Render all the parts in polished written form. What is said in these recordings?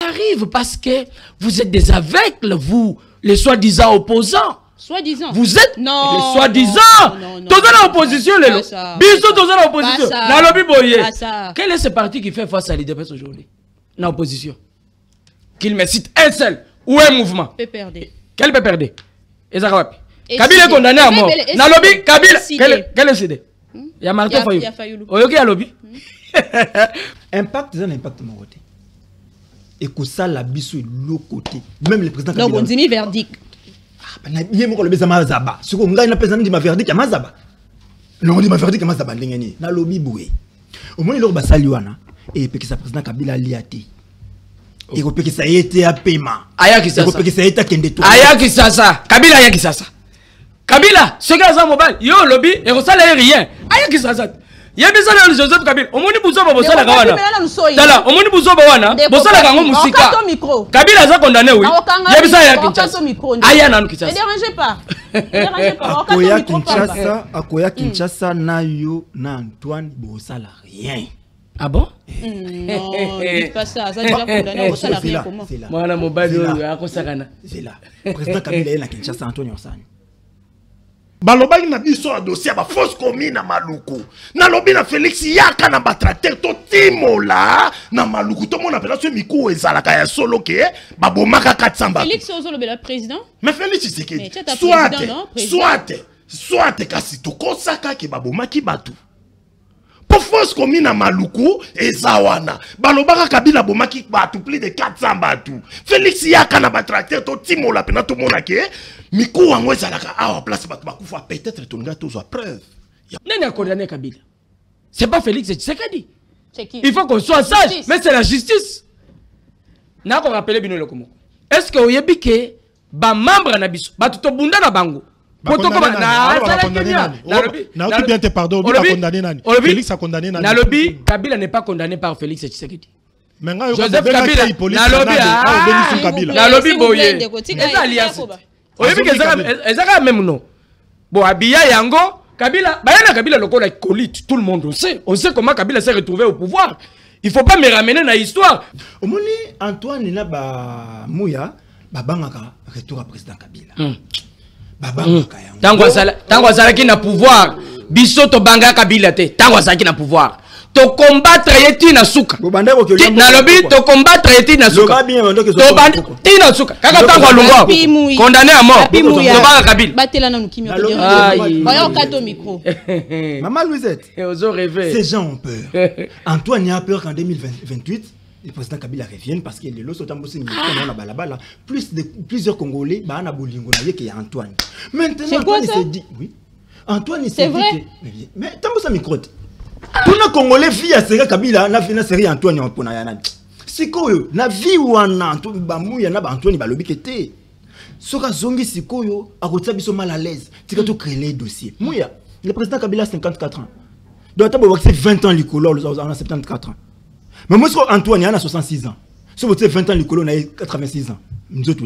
arrive parce que vous êtes des aveugles, vous, les soi-disant opposants. Soi-disant. Vous êtes non, les soi-disant. Tous dans l'opposition, les lots. Bisous, tous dans l'opposition. Dans le biboyer. Quel est ce parti qui fait face à l'IDPS aujourd'hui? Dans l'opposition. Qu'il me cite un seul ou un mouvement. PPRD. Quel PPRD? Kabila est condamné à mort. Dans le lobby, Kabila. Quel est CD? Il y a Martin Fayou. Il y a lobby. Impact, c'est un impact de mon côté. Et que ça, la biso est de l'autre côté. Même le président Kabila. Donc, on dit mi verdict. Il y a le bézama zaba. Ce qu'on gagne, il y a ma verdict, il y a ma zaba. Non, on dit ma verdict, il y a ma zaba. Dans le lobby, boué. Au moins, il y a un saliwana. Et puis que sa président Kabila liati. Et que ça a été à paiement. Ayaki Sasa. Et que ça a été à Kendeto. Ayaki Sasa. Kabila Ayaki Sasa. Kabila, ce gars a mobile. Yo, lobby, et on s'en rien. Ayaki Sasa. Il y a besoin de Joseph Kabila. Au moins, nous sommes à la Gawana. Au moins, nous sommes à la Gawana. Kabila a condamné, oui. Il y a besoin de Ayaki Sasa. Ayaki Sasa. Ne dérangez pas. Akoya Kinshasa, na yo, na Antoine, Bosala, rien. Ah bon? Non, dis pas ça. Ça déjà condamné au salarié comment? Moi na mobile à Kosakana. C'est là. Président Kabila est na Kinshasa Antonio Osani. Balobaki na biso a dossier ba fausse commune na Maluku. Na lobi na Félix yaka na ba tracteur to timola na Maluku to mona pela so miku ezalaka ya solo ke ba bomaka 400 ba. Félix Ozolo le président? Mais Félix c'est que soit kasi to kosaka ke ba bomaki batu. Pour force commune na Maluku ezawana balobaka Kabila bomaki batu plus de 400 batu. Félix yaka na ba tracteur to timola pena to mona ke miku wango ezalaka awa place batu bakufa peut-être to nga tozo preuve. Nani a condamné Kabila? C'est pas Félix Tshisekedi. C'est qui? Il faut qu'on soit sage, mais c'est la justice. N'a qu'on rappelle bino le comment. Est-ce que oyebi ke ba membre na biso ba to bunda na bango? Félix a condamné Nalobi, Kabila n'est pas condamné par Félix Tshisekedi. Joseph Kabila, Nalobi Boye. Ezaka même non. Bon, Abia Yango, Kabila, Kabila lokola colite, tout le monde sait. On sait comment Kabila s'est retrouvé au pouvoir. Il faut pas me ramener dans l'histoire. Au moins, Antoine n'a pas Mouya, Babangaka, retour à président Kabila. Tango azalaki na pouvoir biso to banga Kabila te tango azalaki na pouvoir to combattre yeti na suka na lobi to combattre yeti na suka to bandi na suka kaka tango alungwa condamné à mort to banga Kabila batela na nukimi oyo kato micro Maman Louisette ozo rêver ces gens ont peur. Antoine a peur qu'en 2028 le président Kabila revienne parce que les lots sont en plusieurs Congolais na bolingo na yeke ya Antoine. Maintenant Antoine s'est dit oui. Antoine s'est dit mais tambo sa micro. Tout le Congolais vit à Série Kabila na fina série Antoine en pona yana. Sikoyo na vie wana Antoine bamuya na ba Antoine balobi kete. Soka zongi sikoyo akotsa biso mal à l'aise. Tika to créer les dossiers. Muya le président Kabila a 54 ans. Donc tabo waxé 20 ans likolo en 74 ans. Mais moi, Antoine, il a 66 ans. Si vous avez 20 ans, le colon a 86 ans. Nous autres,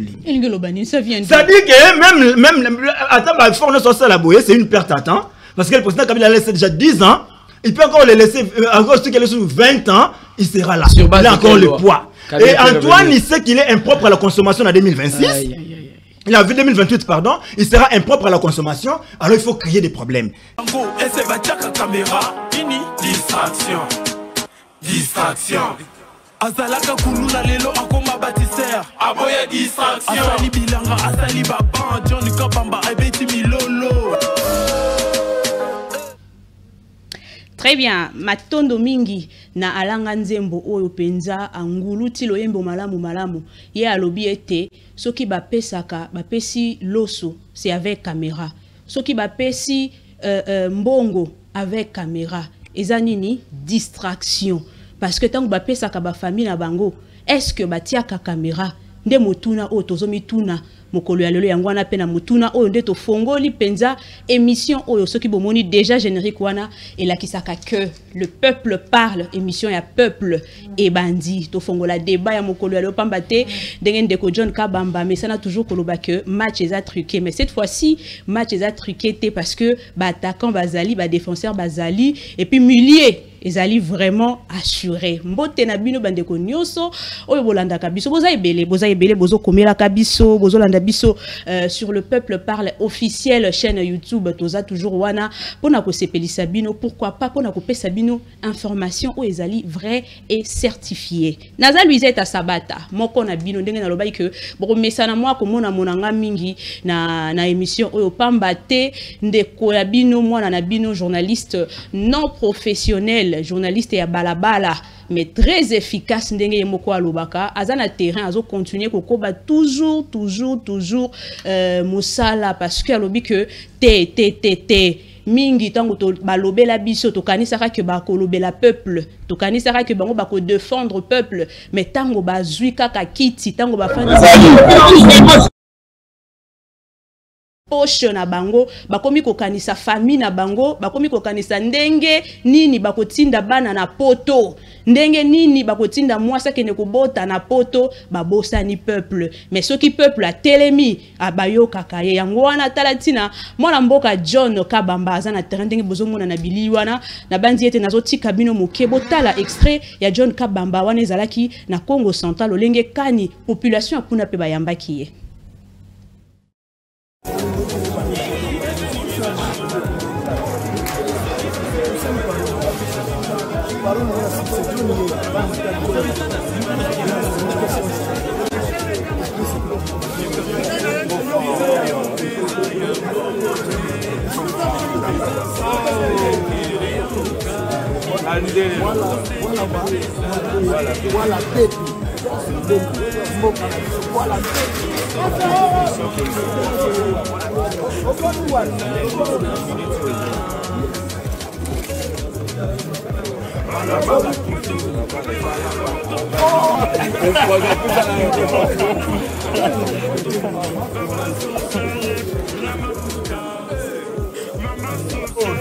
ça vient. Ça dit que même attends, la forme de la boye, c'est une perte à temps. Parce que le président Kabila a laissé déjà 10 ans. Il peut encore le laisser, encore ceux qui laissent 20 ans, il sera là. Il a encore le poids. Et Antoine, il sait qu'il est impropre à la consommation en 2026. Il a vu 2028, pardon. Il sera impropre à la consommation. Alors il faut créer des problèmes. Distraction. Azalaka kuluna lelo akoma bâtisseur. Aboya distraction. Asali bilanga asali baba Johnny Kapamba ebeti milolo. Très bien, matondo mingi na alanga nzembo oyo penza angulu tilo yembo malamu ye alobi ete soki bapesaka bapesi loso c'est avec caméra. Soki bapesi mbongo avec caméra. Eza nini distraction parce que tant que bapesaka ba famille na bango est-ce que batiaka caméra nde motuna o tozomi tuna mokolo ya lelo yango wana pe na motuna oyo nde to fongoli penza émission oyo soki bomoni déjà générique wana elakisaka que le peuple parle émission ya peuple et bandi to fongola débat ya mokolo ya lelo pamba te ndenge ndeko John Kabamba mais ça n'a toujours koloba que match est truqué mais cette fois-ci match est truqué parce que ba attaquant bazali ba défenseur bazali et puis milier ezali vraiment assuré. Mbote na bino bandeko nyoso oyo bolanda kabiso boza ebele bozo komela kabiso bozo landa biso sur le peuple parle officiel chaîne YouTube toza toujours wana pona ko sepelisa bino pourquoi pas pona ko pesa bino information oyo ezali vrai et certifié. Naza Luisette Sabata moko na bino ndenge na lobai que boko mesana moi ko mona monanga mingi na émission oyo pamba te ndeko ya bino mwana na bino journaliste non professionnel, journaliste ya balabala, mais très efficace ndenge yemoko alobaka azana terrain azo continuer kokoba toujours mosala parce que alobi que te mingi tango to balobela biso to kanisaka ke ba kolobela peuple to kanisaka ke bango ba ko défendre peuple mais tango bazui kaka kiti tango ba fandi poche na bango bakomi kokanisa famille na bango bakomi kokanisa ndenge nini bakotinda bana na poto ndenge nini bakotinda mwasa kene kobota na poto babosa ni peuple mais soki peuple a telemi abayoka kaye yango wana talatina mwana mboka John Kabamba azana terrain ndenge bozomona na bili wana na bandi ete nazotika bino mokebo tala extrait ya John Kabamba wana ezalaki na Congo Central olenge kani population akuna pe bayambaki ye.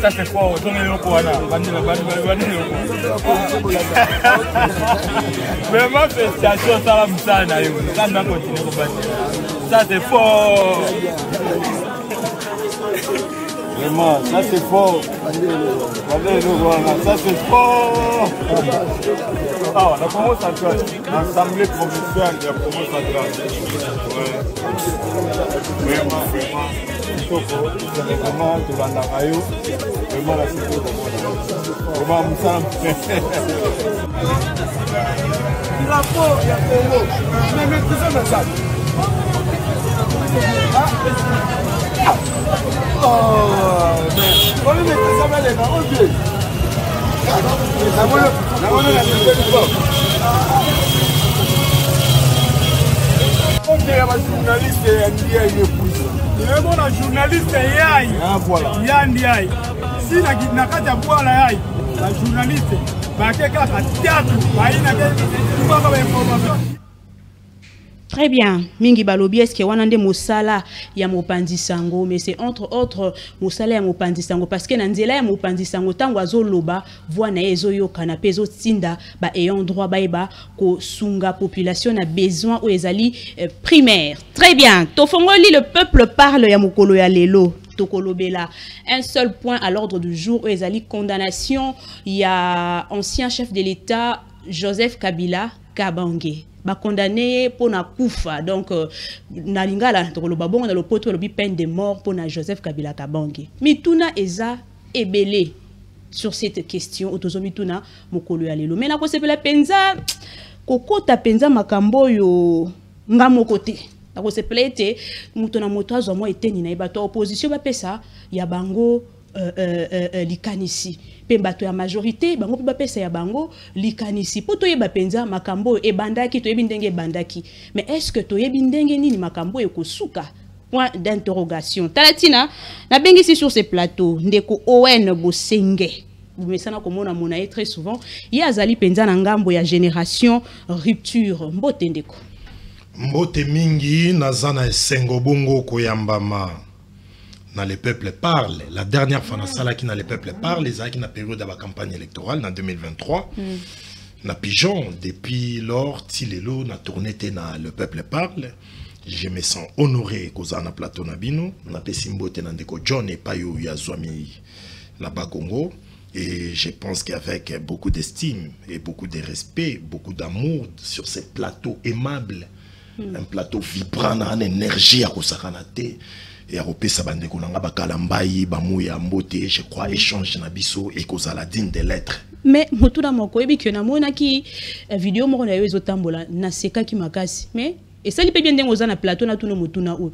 Ça c'est quoi? Vraiment félicitations salam sana ça m'a continué à battre. Ça c'est fort. Vraiment, ça c'est fort. Ça c'est fort. Ah, la promo centrale, l'assemblée provinciale de la promo centrale. Vraiment. Vraiment, tu vas dans la radio. Vraiment, la sécurité. Vraiment, Moussa. La peau, il y a Congo. Mais maîtrisez ça. Oh, mais on est ça va les parents Dieu. On dirait un journaliste et un épouse. Il est bon un journaliste et yaï. Ah voilà. Yaï. Si na kata boala yaï, la journaliste ba keka ka théâtre, ba ina ke ba ba information. Très bien. Mingi balobi est-ce que wanande mosala ya mopandi sango mais c'est entre autres mosala ya mopandi sango parce que na nzela ya mopandi sango tango azoloba voix na ezo yo kanapé zo tinda ba ayant droit ba ko sunga population a besoin ou ezali primaire. Très bien. Tofongoli le peuple parle ya mokolo ya lelo. Tokolobela. Un seul point à l'ordre du jour où ezali condamnation il y a ancien chef de l'État Joseph Kabila Kabange. Ba condamné pour na kufa donc na lingala tokoloba bongo na lopoto lobi peine de mort pour na Joseph Kabila Kabange. Mituna eza ebele sur cette question otozomi tuna mokolo ya lelo. Mais na ko sepela penza kokota penza makambo yo ngamo côté. Na ko sepela ete muto na moto azo mo eteni na ibato opposition ba pesa ya bango likanisi pe bato ya majorité bango pe bapesa ya bango likanisi po toyeba penza makambo ebandaki toyebi ndenge ebandaki mais est-ce que toyebi ndenge nini makambo ekosuka point d'interrogation talatina na bengisi sur ce plateau ndeko Owen Bosenge mesana komona mona très souvent ya azali penza na ngambo ya génération rupture mbote ndeko mbote mingi nazana esengo bongo koyambama. Dans les peuples parlent. La dernière fois, qui dans les peuples parlent, les qui dans la période de la campagne électorale, en 2023, na pigeon, depuis lors, Tilelo, na tourné dans le peuple parle. Je me sens honoré que na plateau nabino, na pesimbote na ndeko John et Payo Yazwami na Congo. Et je pense qu'avec beaucoup d'estime et beaucoup de respect, beaucoup d'amour sur ce plateau aimable, un plateau vibrant, en énergie à Kosakanate, et à Ropesa Bandekonanga Bakalambayi, Bamouya Mbote, je crois, échange Nabiso et Kosaladine des lettres. Mais Moutouda Moko, et que Namona qui vidéo Mona Yozotambola, Naseka qui makasi, mais et ça, il peut bien dire aux plateau, na tout le Moutuna ou.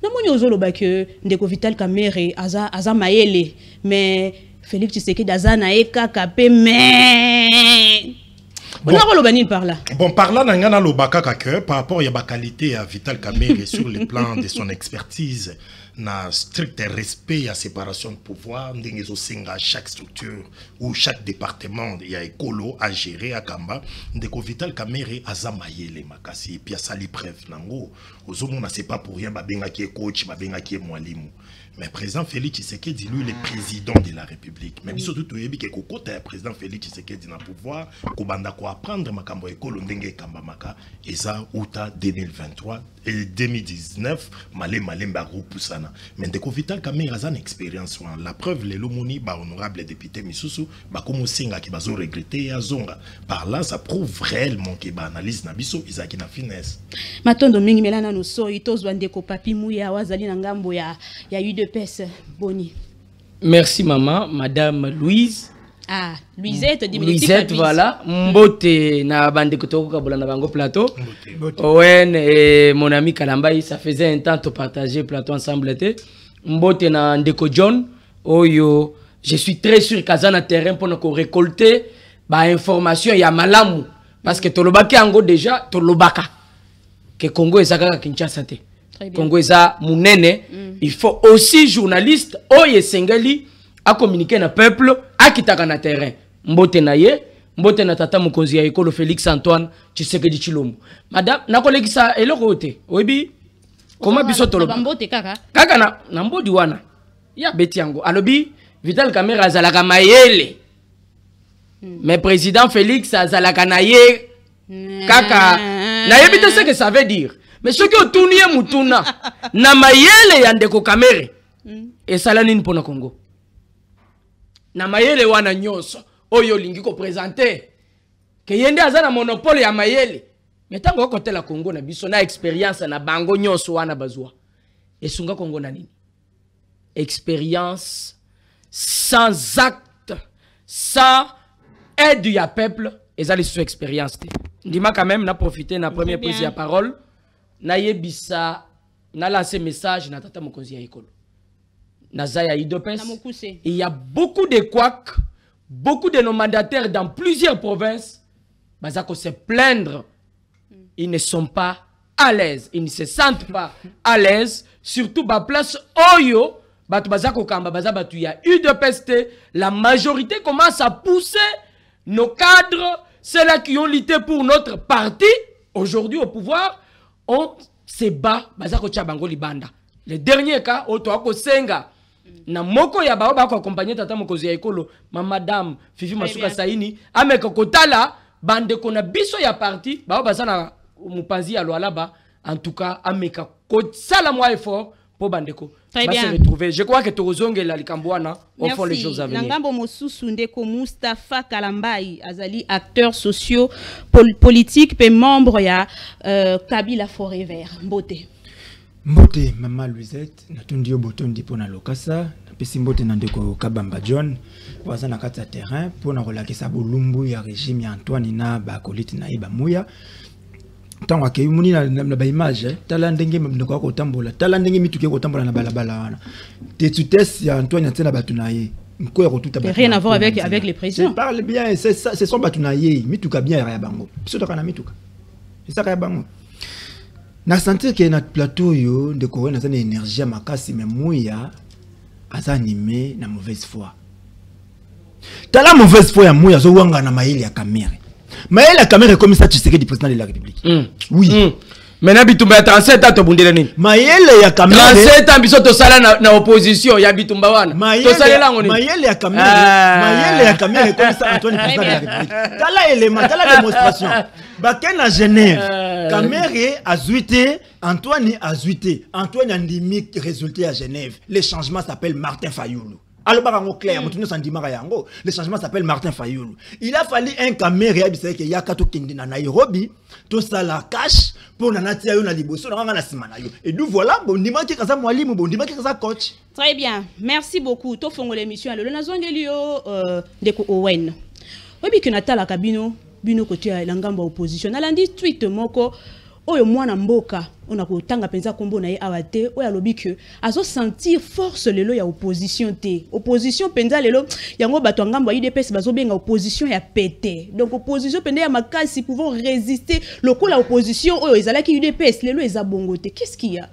Namoni ozoloba que Ndeko Vital Kamerhe, Aza Maele, mais. Félix Tshisekedi Azana Eka Kapé mais bon, par là. Bon, par là, Nangana Lobaka Kake, par rapport à la qualité à Vital Kamerhe sur le plan de son expertise, na strict respect à séparation de pouvoir, n'engezo singa chaque structure ou chaque département il y a écolo à gérer à Kamba, ndeko Vital Kamerhe azamaye les makasi et puis à sali preuve nango, ozomona c'est pas pour rien babenga qui est coach, babenga qui est mwalimu. Mais président Félix Tshisekedi, lui, le président de la République. Mais surtout, tu sais que le président Félix Tshisekedi n'a pouvoir, Kobanda ko apprendre makambo ekolo ndenge kamba maka, eza uta 2023 et 2019, malé mba groupe sana. Mais Ndeko Vital Kamerhe a une expérience. La preuve, les lomoni, ba honorable député Misusu, ba comme singa qui bazo regretter ya zonga. Par là, ça prouve réellement que ba analyse nabiso izaki na finesse. Matondo mingi melana no so itos Ndeko Papi Mouya wazali na ngambo ya de pèse Boni. Merci maman, madame Louise. Ah, Louisette, Louisette, voilà. Mbote na bande kotoko kabola na bango plateau. Owen et mon ami Kalambayi, ça faisait un temps de partager plateau ensemble. Mbote na Ndeko John. Oyo, je suis très sûr qu'azana terrain pour nous récolter ba information ya malamu parce que tolobaki ango déjà tolobaka que Congo ezaka Kinshasa te. Congo eza munene, il faut aussi journaliste oye sengeli a communiquer na peuple a kitaka na terrain. Mbote na ye, mbote na tata mukonzi ya ekolo Félix Antoine Tshisekedi Tshilombo. Madame nakolekisa eloko te. Oyebi comment biso toloba mbote kaka. Kaka na mbodi wana. Ya beti yango. Alobi Vital Kamerhe azalaka mayele. Mais président Félix azalaka na ye kaka. Na yebi te ce que ça veut dire. Mais ce qui est tourné Moutuna, na mayele ya Ndeko Kamerhe, et salanine pour le Congo. Na mayele wana nyonso, oyo lingi ko présenter, que yende azana monopole ya mayele. Mais tango côté la Congo na biso na expérience na bango nyonso wana bazwa. Et sunga Congo na nini? Expérience sans acte, sans aide ya peuple, et ça les sous expérience. Ndima quand même na profité na première prise de parole. Na yebisa na lancé message na tata mokonzi ya ekolo na zaya idopes. Il y a beaucoup de couacs, beaucoup de nos mandataires dans plusieurs provinces bazako se plaindre, ils ne sont pas à l'aise, ils ne se sentent pas à l'aise, surtout ba place oyo batu bazako kamba bazabatu ya UDPS. La majorité commence à pousser nos cadres, ceux-là qui ont lutté pour notre parti aujourd'hui au pouvoir. On se bat bazako chabango libanda. Le dernier cas oto ako senga na moko ya bao bako accompagner tata mokozi ya ekolo madame Fifi Masuka Saini ameka kotala bande kona biso ya parti bao bazana mupanzi ya loalaba en tout cas ameka kosala moi effort pour bandeko va se retrouver. Je crois que Torozonge la likambwana au fond les choses à venir. Nangambo mosusu ndeko Moustapha Kalambayi azali acteur socio politique pe membre ya Kabila Forever Mbote. Mbote mama Louisette natundi yo botondi pona lokasa napesi mbote na ndeko Kabamba John waza na kati ya terrain pona kolakisa bolumbu ya régime ya Antoine na bakoliti na iba muya. Tango ke muni na ba image tala ndenge ndeko ko tambola tala ndenge mituke ko tambola na balabala wana tetutesi ya Antoine tena batunaye nko ya kotuta ba rien à voir avec les présidents. Parle bien, c'est ça, c'est son batunaye mituka bien ya bango biso to kana mituka c'est ça ya bango na sentir que notre plateau yo ndeko na zana énergie makasi mais muya aza animé na mauvaise foi. Tala mauvaise foi ya muya zo wanga na maili ya Kamerhe. Mais la caméra est comme ça, tu sais que du président de la République. Oui. Maintenant, Bitumba, 37 ans, tu as dit Maëlle ya caméra. 37 ans, tu as na opposition, ya Bitumba wana. Maëlle ya caméra. Maëlle ya caméra est comme ça, Antoine, président de la République. T'as la élément, t'as la démonstration. Baken à Genève. Caméra a zuité, Antoine a zuité. Antoine a ndimi résulté à Genève. Le changement s'appelle Martin Fayoulou. Alors, clair, le changement s'appelle Martin Fayoulou. Il a fallu un caméra qui y a kato kende na Nairobi, tout ça la cache pour nanati ayo na liboso na ngana simana yo. Et nous voilà, bon ndima ki kaza mwalimu, bon ndima ki kaza coach. Très bien. Merci beaucoup. To fongo l'émission alors na zongelio ndeko Owen. Obi kinata la kabino bino côté la ngamba opposition. Nalandi tweet moko oyo mwana mboka on ko tanga penza kombo na ye awate oyo alobi que azo sentir force lelo ya opposition te opposition penza lelo yango bato ngamba UDPS bazo benga opposition ya pété donc opposition penza ya makasi pouvant résister lokola opposition oyo ezalaki UDPS lelo eza bongo te qu'est-ce qu'il y a?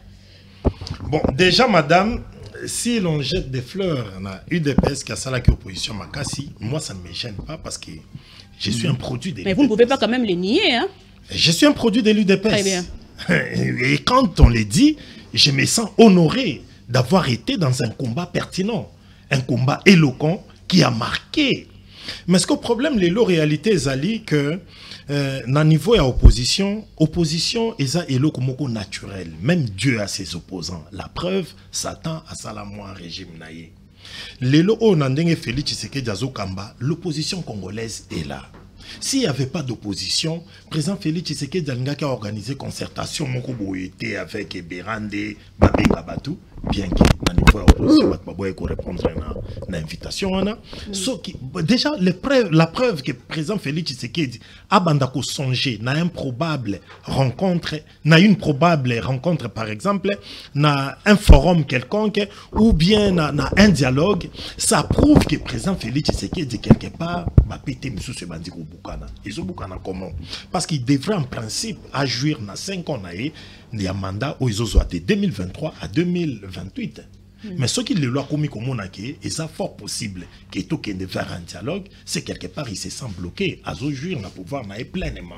Bon déjà madame, si l'on jette des fleurs na UDPS qui a ça qui opposition makasi, moi ça ne me gêne pas parce que je suis un produit de mais vous ne pouvez pas quand même les nier hein. Je suis un produit de l'UDPS. Très bien. Et quand on le dit, je me sens honoré d'avoir été dans un combat pertinent, un combat éloquent qui a marqué. Mais ce que le problème, les réalité, c'est que dans le niveau de l'opposition, opposition est éloquent naturel. Même Dieu a ses opposants. La preuve, Satan a salamou un régime naïe. L'opposition congolaise est là. S'il n'y avait pas d'opposition, président Félix Tshisekedi a organisé concertation avec Berande, Babenga Batou, bien qu'il n'ait pas répondre à l'invitation. Déjà, la preuve que président Félix Tshisekedi a songé na une probable rencontre, par exemple, na un forum quelconque, ou bien na un dialogue, ça prouve que président Félix Tshisekedi quelque part va péter M. Sebandiko Boukana. Ils ont Boukana comment? Parce qu'il devrait en principe agir dans 5 ans. Il y a un mandat où ils ont de 2023 à 2028. Mais ce qui est loi commis comme on a et c'est fort possible que tout qui est faire un dialogue, c'est quelque part il se sent bloqué. À ce jour, le pouvoir n'a pleinement.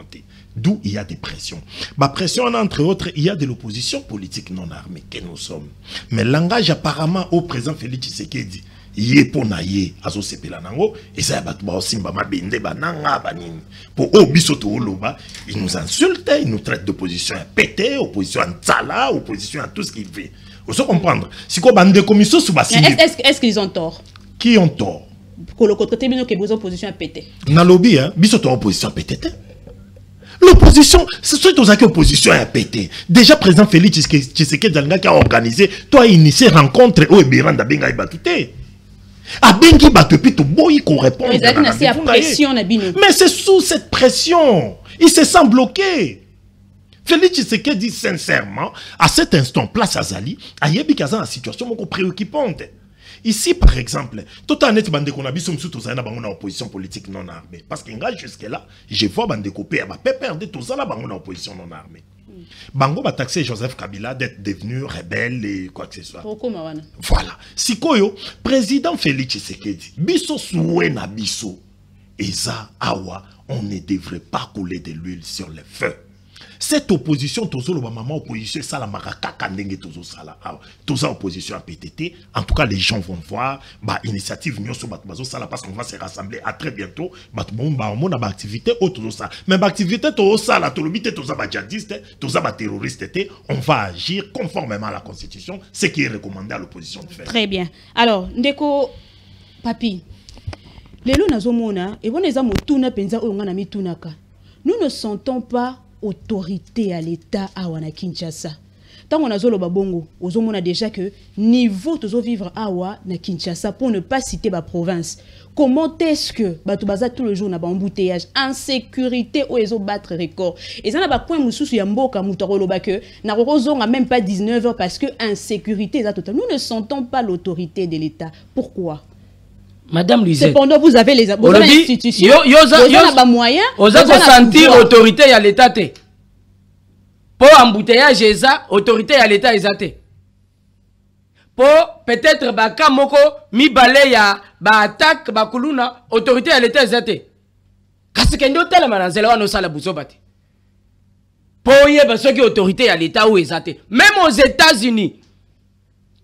D'où il y a des pressions. La pression, entre autres, il y a de l'opposition politique non armée que nous sommes. Mais le langage apparemment au président Félix Tshisekedi, il pour naïe azo sepela nango et ça ba simba mabende bananga banini pour obisoto oloba il nous insulte, il nous traite d'opposition à pété, opposition à tsala, opposition à tout ce qu'il fait. Vous savez comprendre si quoi bande commission sous bassi est-ce qu'ils ont tort? Qui ont tort? Pour le côté bino que vous opposition à pété na lobby hein bisoto opposition à pété. L'opposition, c'est ce que l'opposition a pété. Déjà, président Félix Tshisekedi qui a organisé, toi initié rencontre au Ebiranda Benga et Batouté. A Bengi Batouté, tu boy qu'on répond. Mais c'est sous cette pression. Il se sent bloqué. Félix Tshisekedi dit sincèrement, à cet instant, place à Zali, à Yebikaza, une situation beaucoup préoccupante. Ici, par exemple, tout en net bande qu'on a bis sous tous en opposition politique non armée. Parce qu'il jusque là, je vois bande coupé à perdre tout ça là en opposition non armée. Bango va taxer Joseph Kabila d'être devenu rebelle et quoi que ce soit. Voilà. Si koyo président Félix Tshisekedi biso soué na biso eza awa, on ne devrait pas couler de l'huile sur le feu. Cette opposition, toujours le maman opposition, ça la maraka kandenge toujours ça là. Tout ça opposition à PTT. En tout cas, les gens vont voir. Bah initiative nyo so batbazo ça là parce qu'on va se rassembler à très bientôt. Bah on a activité autour de ça. Mais activité tout ça là, tout le bité tout ça ba djihadiste, tout ça ba terroriste. On va agir conformément à la Constitution, ce qui est recommandé à l'opposition de faire. Très bien. Alors ndeko papi. Lelo nazomona et boneza motuna penza oyonga mitunaka. Nous ne sentons pas autorité à l'État à Wana Kinshasa. Tant qu'on a zolo babongo, on a déjà que niveau de vivre à Wana Kinshasa pour ne pas citer ma province. Comment est-ce que Batubaza tout le jour n'a pas embouteillage, insécurité où ils ont battre record. Et ça n'a pas point moussous yamboka moutarolo que n'a a même pas 19 heures parce que insécurité est totale. Nous ne sentons pas l'autorité de l'État. Pourquoi? Madame Luizet. Cependant, vous avez les institutions. Vous avez moyens. Vous avez sentir autorité à l'État. Pour embouteillage, autorité à l'État. Pour peut-être baka moko mi balé ya ba attaque ba kuluna autorité à l'État. Kasi kendo tala manazela wana sala buzobati. Pour y ba ceux qui autorité à l'État ou ezate. Même aux États-Unis,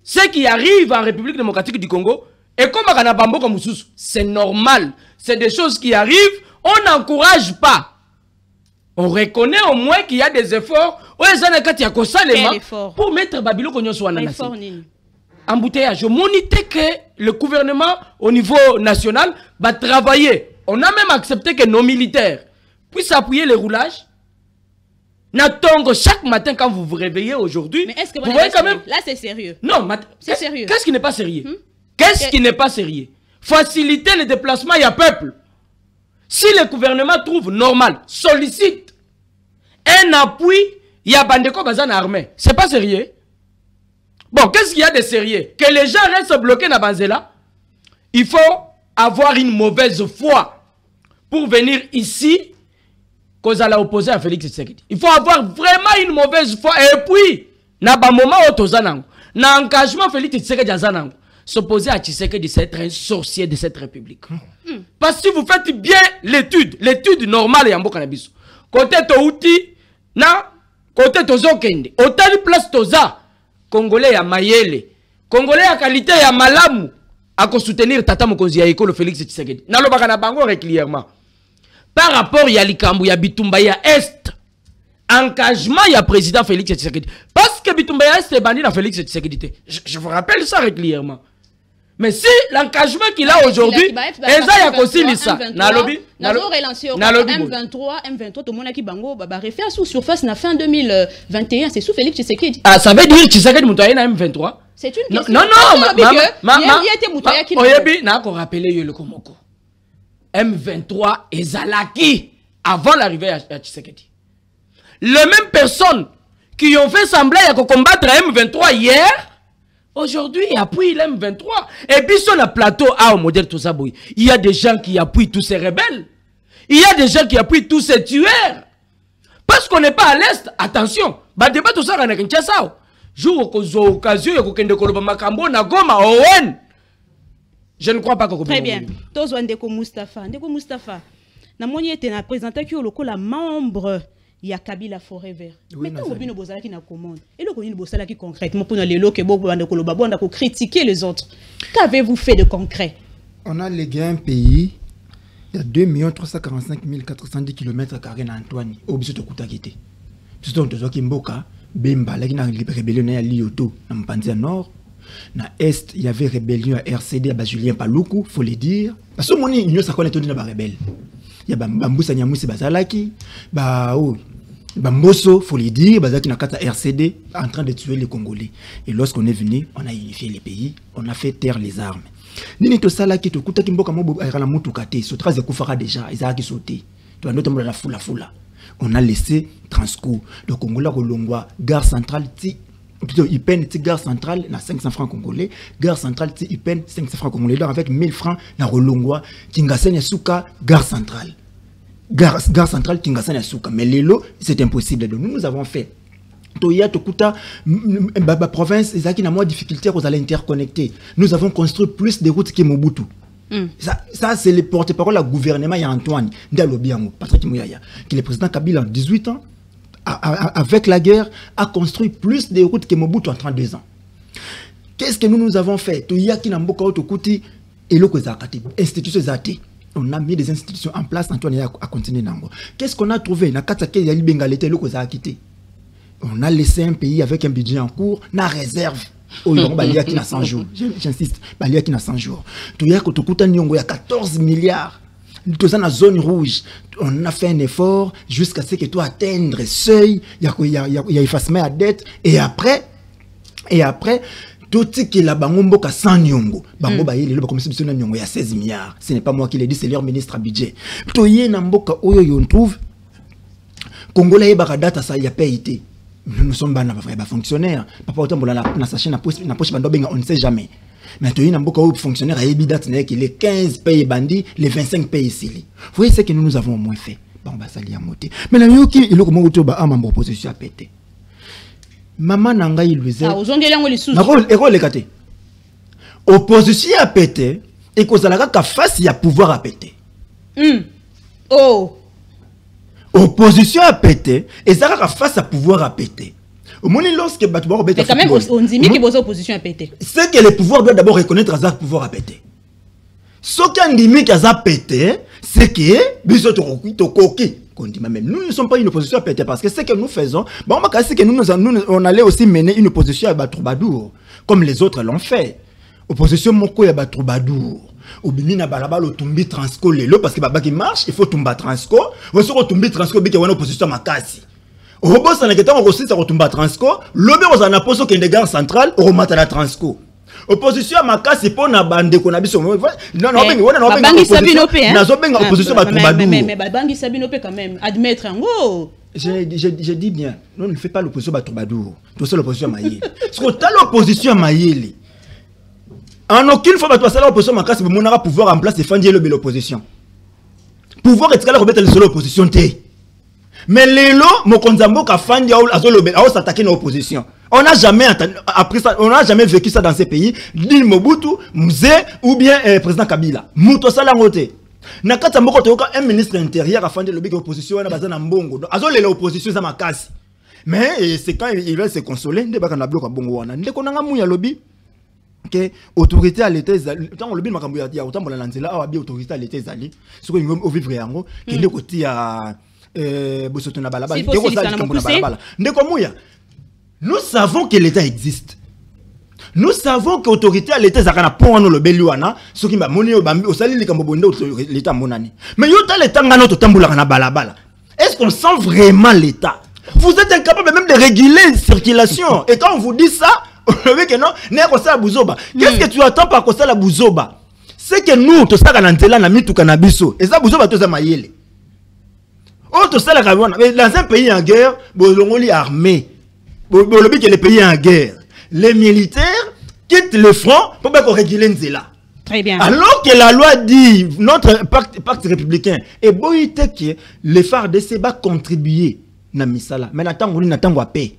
ce qui arrive en République démocratique du Congo. Et comme c'est normal. C'est des choses qui arrivent. On n'encourage pas. On reconnaît au moins qu'il y a des efforts. Pour mettre Babylone Konyo Swanana. Embouteillage. Je monite que le gouvernement au niveau national va travailler. On a même accepté que nos militaires puissent appuyer les roulages. N'attendons chaque matin quand vous vous réveillez aujourd'hui. Mais est-ce que vous voyez quand même... Là, c'est sérieux. Non, c'est sérieux. Qu'est-ce qui n'est pas sérieux? Qu'est-ce qui n'est pas sérieux? Faciliter le déplacement, il y a peuple. Si le gouvernement trouve normal, sollicite un appui, il y a Bandeko Bazan armée. C'est pas sérieux. Bon, qu'est-ce qu'il y a de sérieux? Que les gens restent bloqués dans Banzela. Il faut avoir une mauvaise foi pour venir ici cause à l'opposé à Félix Tshisekedi. Il faut avoir vraiment une mauvaise foi. Et puis, na ba moment où tozanango, na engagement Félix Tshisekedi azanango, s'opposer à Tshisekedi, c'est être un sorcier de cette république. Parce que si vous faites bien l'étude normale ya mboka na biso, côté touti na côté tozokende, autant de place toza Congolais ya mayele, Congolais ya qualité ya malamu, à soutenir Tata Mokonzi ya école Félix Tshisekedi. Nalobaka na bango régulièrement. Par rapport à Likambu, ya Bitumba ya Est, engagement ya président Félix Tshisekedi. Parce que Bitumba ya Est est bandit dans Félix Tshisekedi. Je vous rappelle ça régulièrement. Mais si l'engagement qu'il a aujourd'hui, Eza ya kosili ça. Nalobi, M23, tout le monde qui bango, refaire sous surface na fin 2021, c'est sous Félix Tshisekedi. Ah, ça veut dire Tshisekedi Moutaye na M23? C'est une question. Non, Oyebi, n'a qu'on rappelé le Komoko. M23 et Zalaki avant l'arrivée à Tshisekedi. Les mêmes personnes qui ont fait semblant de combattre M23 hier, aujourd'hui ils appuient l'M23. Et puis sur le plateau au modèle Tosaboui, il y a des gens qui appuient tous ces rebelles. Il y a des gens qui appuient tous ces tueurs. Parce qu'on n'est pas à l'Est, attention, bah débat tout ça on a Kinshasa. Jour aux occasions, il y a des Makambo, Nagoma, Owen. Je ne crois pas que très bien. Tozo Ndeko Moustapha. Ndeko Moustapha. Namoni était na présenté que le membre ya Kabila Forever. Maintenant vous bino bozala qui na commande. Et le koni bozala qui concrètement pour les lots que bo bandeko lo babonda ko critiquer les autres. Qu'avez-vous fait de concret? On a légué un pays. Il y a 2 345 410 km na Antoine. Obisé to kutakite. Surtout tozo kimboka Bemba la qui na rébellion na Lioto na Mpanzia Nord. Na Est, il y avait rébellion à RCD à Julien Paloukou, faut le dire. Parce que mon union, ça connaît tout de rebelle. Il y a Bamboussa Nyamousi Bazalaki, Bamboso, faut le dire, Bazaki Nakata RCD, en train de tuer les Congolais. Et lorsqu'on est venu, on a unifié les pays, on a fait taire les armes. Nini to Salaki, to Kuta Kimboka Mobo, Ayrala Moutoukate, Sotra Zekoufara déjà, ils ont sauté. Tu as notamment la foula. On a laissé Transco, le Congolais Rolongwa, gare centrale, plutôt IPN gare centrale na 500 francs congolais, gare centrale IPN 500 francs congolais, donc avec 1000 francs na Rolongwa, Kingasene Souka, gare centrale. Gare centrale Kingasene Souka. Mais l'élo, c'est impossible. Donc nous avons fait. Toya Tokuta, province, ils ont moins de difficultés aux aller interconnecter. Nous avons construit plus de routes que Mobutu. Ça c'est le porte-parole du gouvernement ya Antoine Ndalobiango, Patrick Mouyaya, qui est le président Kabila en 18 ans. Avec la guerre, a construit plus de routes que Mobutu en 32 ans. Qu'est-ce que nous avons fait? On a mis des institutions en place, Antoine a continué. Qu'est-ce qu'on a trouvé? On a laissé un pays avec un budget en cours, na réserve. Qui n'a 100 jours. J'insiste, qui n'a 100 jours. Il y a 14 milliards. Dans la zone rouge, on a fait un effort jusqu'à ce que tu atteindre le seuil, il y a effacement à dette, et après, tout ce qui est là, Bango a 100 nyongo. Bango ba yele, comme si nyongo il y a 16 milliards. Ce n'est pas moi qui l'ai dit, c'est leur ministre à budget. Tout y est Namboka oyo yon trouve, Congolais ba data ça y a pas été. Nous sommes pas fonctionnaires. Papa autant la sachet na poche bando benga on ne sait jamais. Mais tu as un fonctionnaire à Ebidat, les 15 pays bandits, les 25 pays ici. Vous voyez ce que nous avons au moins fait. Bon, bah, ça l'y a monté. Mais la mieux qui est le comment tu as un opposition à péter. Maman Nanga, il lui dit. Ah, aux ongles, les sous. Opposition à péter, et qu'on a la face, il y a pouvoir à péter. Oh. Opposition à péter, et ça a face à pouvoir à péter. Au moment lorsque mais quand même on dit qu'il y a opposition à péter. C'est que le pouvoir doit d'abord reconnaître le pouvoir à péter. Ce qu'on dit qu'il y a péter, c'est que nous ne sommes pas une opposition à péter parce que ce que nous faisons, c'est que nous allons aussi mener une opposition à Troubadour, comme les autres l'ont fait. Opposition moko ya ba troubadour. Obimi na balabala otumbi Transco lelo parce que baba qui marche, il faut tumba Transco. Oso ko tumbi Transco bike wana opposition makasi. Obosa na ketango ko sisa ko tumba Transco, lobe ozana poso ke gare centrale, o remata la Transco. Opposition makasi po na bande ko na biso. Non bengi wana non bengi opposition. Nazo benga opposition ba troubadour. Mais babangi Sabinope quand même admettre ngo. Je dis bien, non, ne fait pas l'opposition à Troubadour. Tout ça l'opposition à Maïli. Ce que tu as l'opposition à Maïli. En aucune fois, tu as l'opposition à Maïli, mais on aura pouvoir en place de faire l'opposition. Pouvoir être là, remettre l'opposition. Mais les lots, mon konzambo ka fandi a s'attaquer à l'opposition. On n'a jamais appris ça, on n'a jamais vécu ça dans ces pays. Ni Mobutu, Mzé ou bien président Kabila. Mouto Salangote. Nakata moko toyoka un ministre intérieur a fondé le big opposition wana bazana mbongo azolela opposition za makasi mais c'est quand il va se consoler ndeba kana bloka bongo wana ndeko nanga muya lobby que autorité à l'état tant lobby makambo ya utambola na nzela awa bi autorité à l'état zali soko ngom o vivre yango ke ndeko ti ya bosoto na balabala ndeko za likambo na balabala ndeko muya nous savons que l'état existe. Nous savons que l'autorité à l'État zakana pon no lobeli wana soki ba moni o bambi osali likambo bonde l'État monani. Mais yo ta l'État ngana to tambola kana balabala. Est-ce qu'on sent vraiment l'État? Vous êtes incapable même de réguler la circulation. Et quand on vous dit ça, on veut que non, n'est ko ça buzoba. Qu'est-ce que tu attends par ko ça la buzoba? C'est que nous to ça kana ntela na mitu kana biso. Et ça buzoba to za mayele. Oh to ça la kabwana. Mais dans un pays en guerre, bolongoli armée. Bolobi que les pays en guerre. Les militaires quittent le front pour réguler Nzela. Très bien. Alors que la loi dit, notre pacte républicain, et boïte que les FARDC va contribuer na misala. Mais n'attend on n'attend pas paix.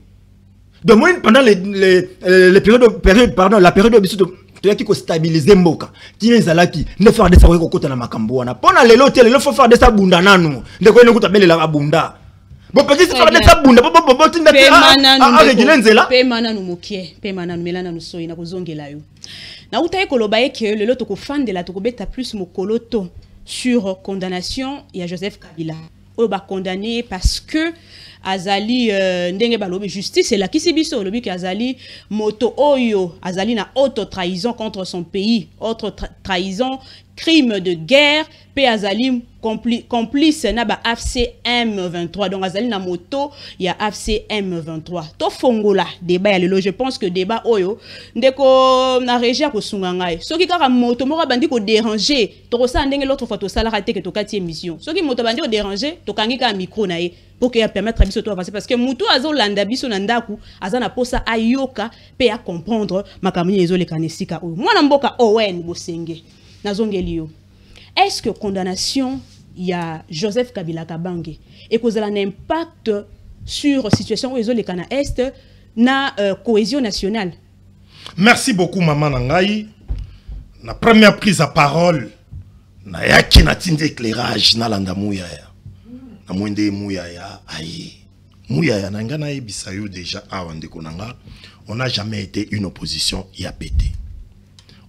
Donc pendant la période de bisou qui ko stabiliser mboka. Qui Nzala qui ne FARDC ko kota na makambo wana. Pona lelo te lelo fo FARDC bunda nanu. Ndeko ne kutabele la bunda. Bon, parce que c'est pas ça bunda, pemana nous mokie, pemana nous melana nous soy na kozongela yo. Na utaye kolobaye que le loto ko fan de la tokobeta plus mokoloto sur condamnation il y a Joseph Kabila. O ba condamné parce que azali ndenge balobi justice c'est la kisibiso lobi que azali moto oyo azali na auto trahison contre son pays, autre trahison, crime de guerre, pe azali complice na ba AFC M23 donc azali na moto ya AFC M23 to fongola débat ya lelo je pense que débat oyo ndeko na régia ko sungangai soki kaka moto moko bandi ko déranger to ça ndenge l'autre fois to sala raté que to kati émission soki moto bandi ko déranger to kangi ka micro na ye pour que permettre biso to avancer parce que mutu azo landa biso na ndaku azana posa ayoka pe a comprendre makamuni ezo le kanesika oyo mwana mboka Owen Bosenge nazongeli yo. Est-ce que condamnation il y a Joseph Kabila Kabange et cause un impact sur la situation où les Kana Est na cohésion nationale? Merci beaucoup maman Nangai. La première prise à parole na yaki na tinde éclairage na landa muyaya. Na mwende muyaya ayi. Muyaya nanga na ebisayo déjà awande konanga. On n'a jamais été une opposition IAPT.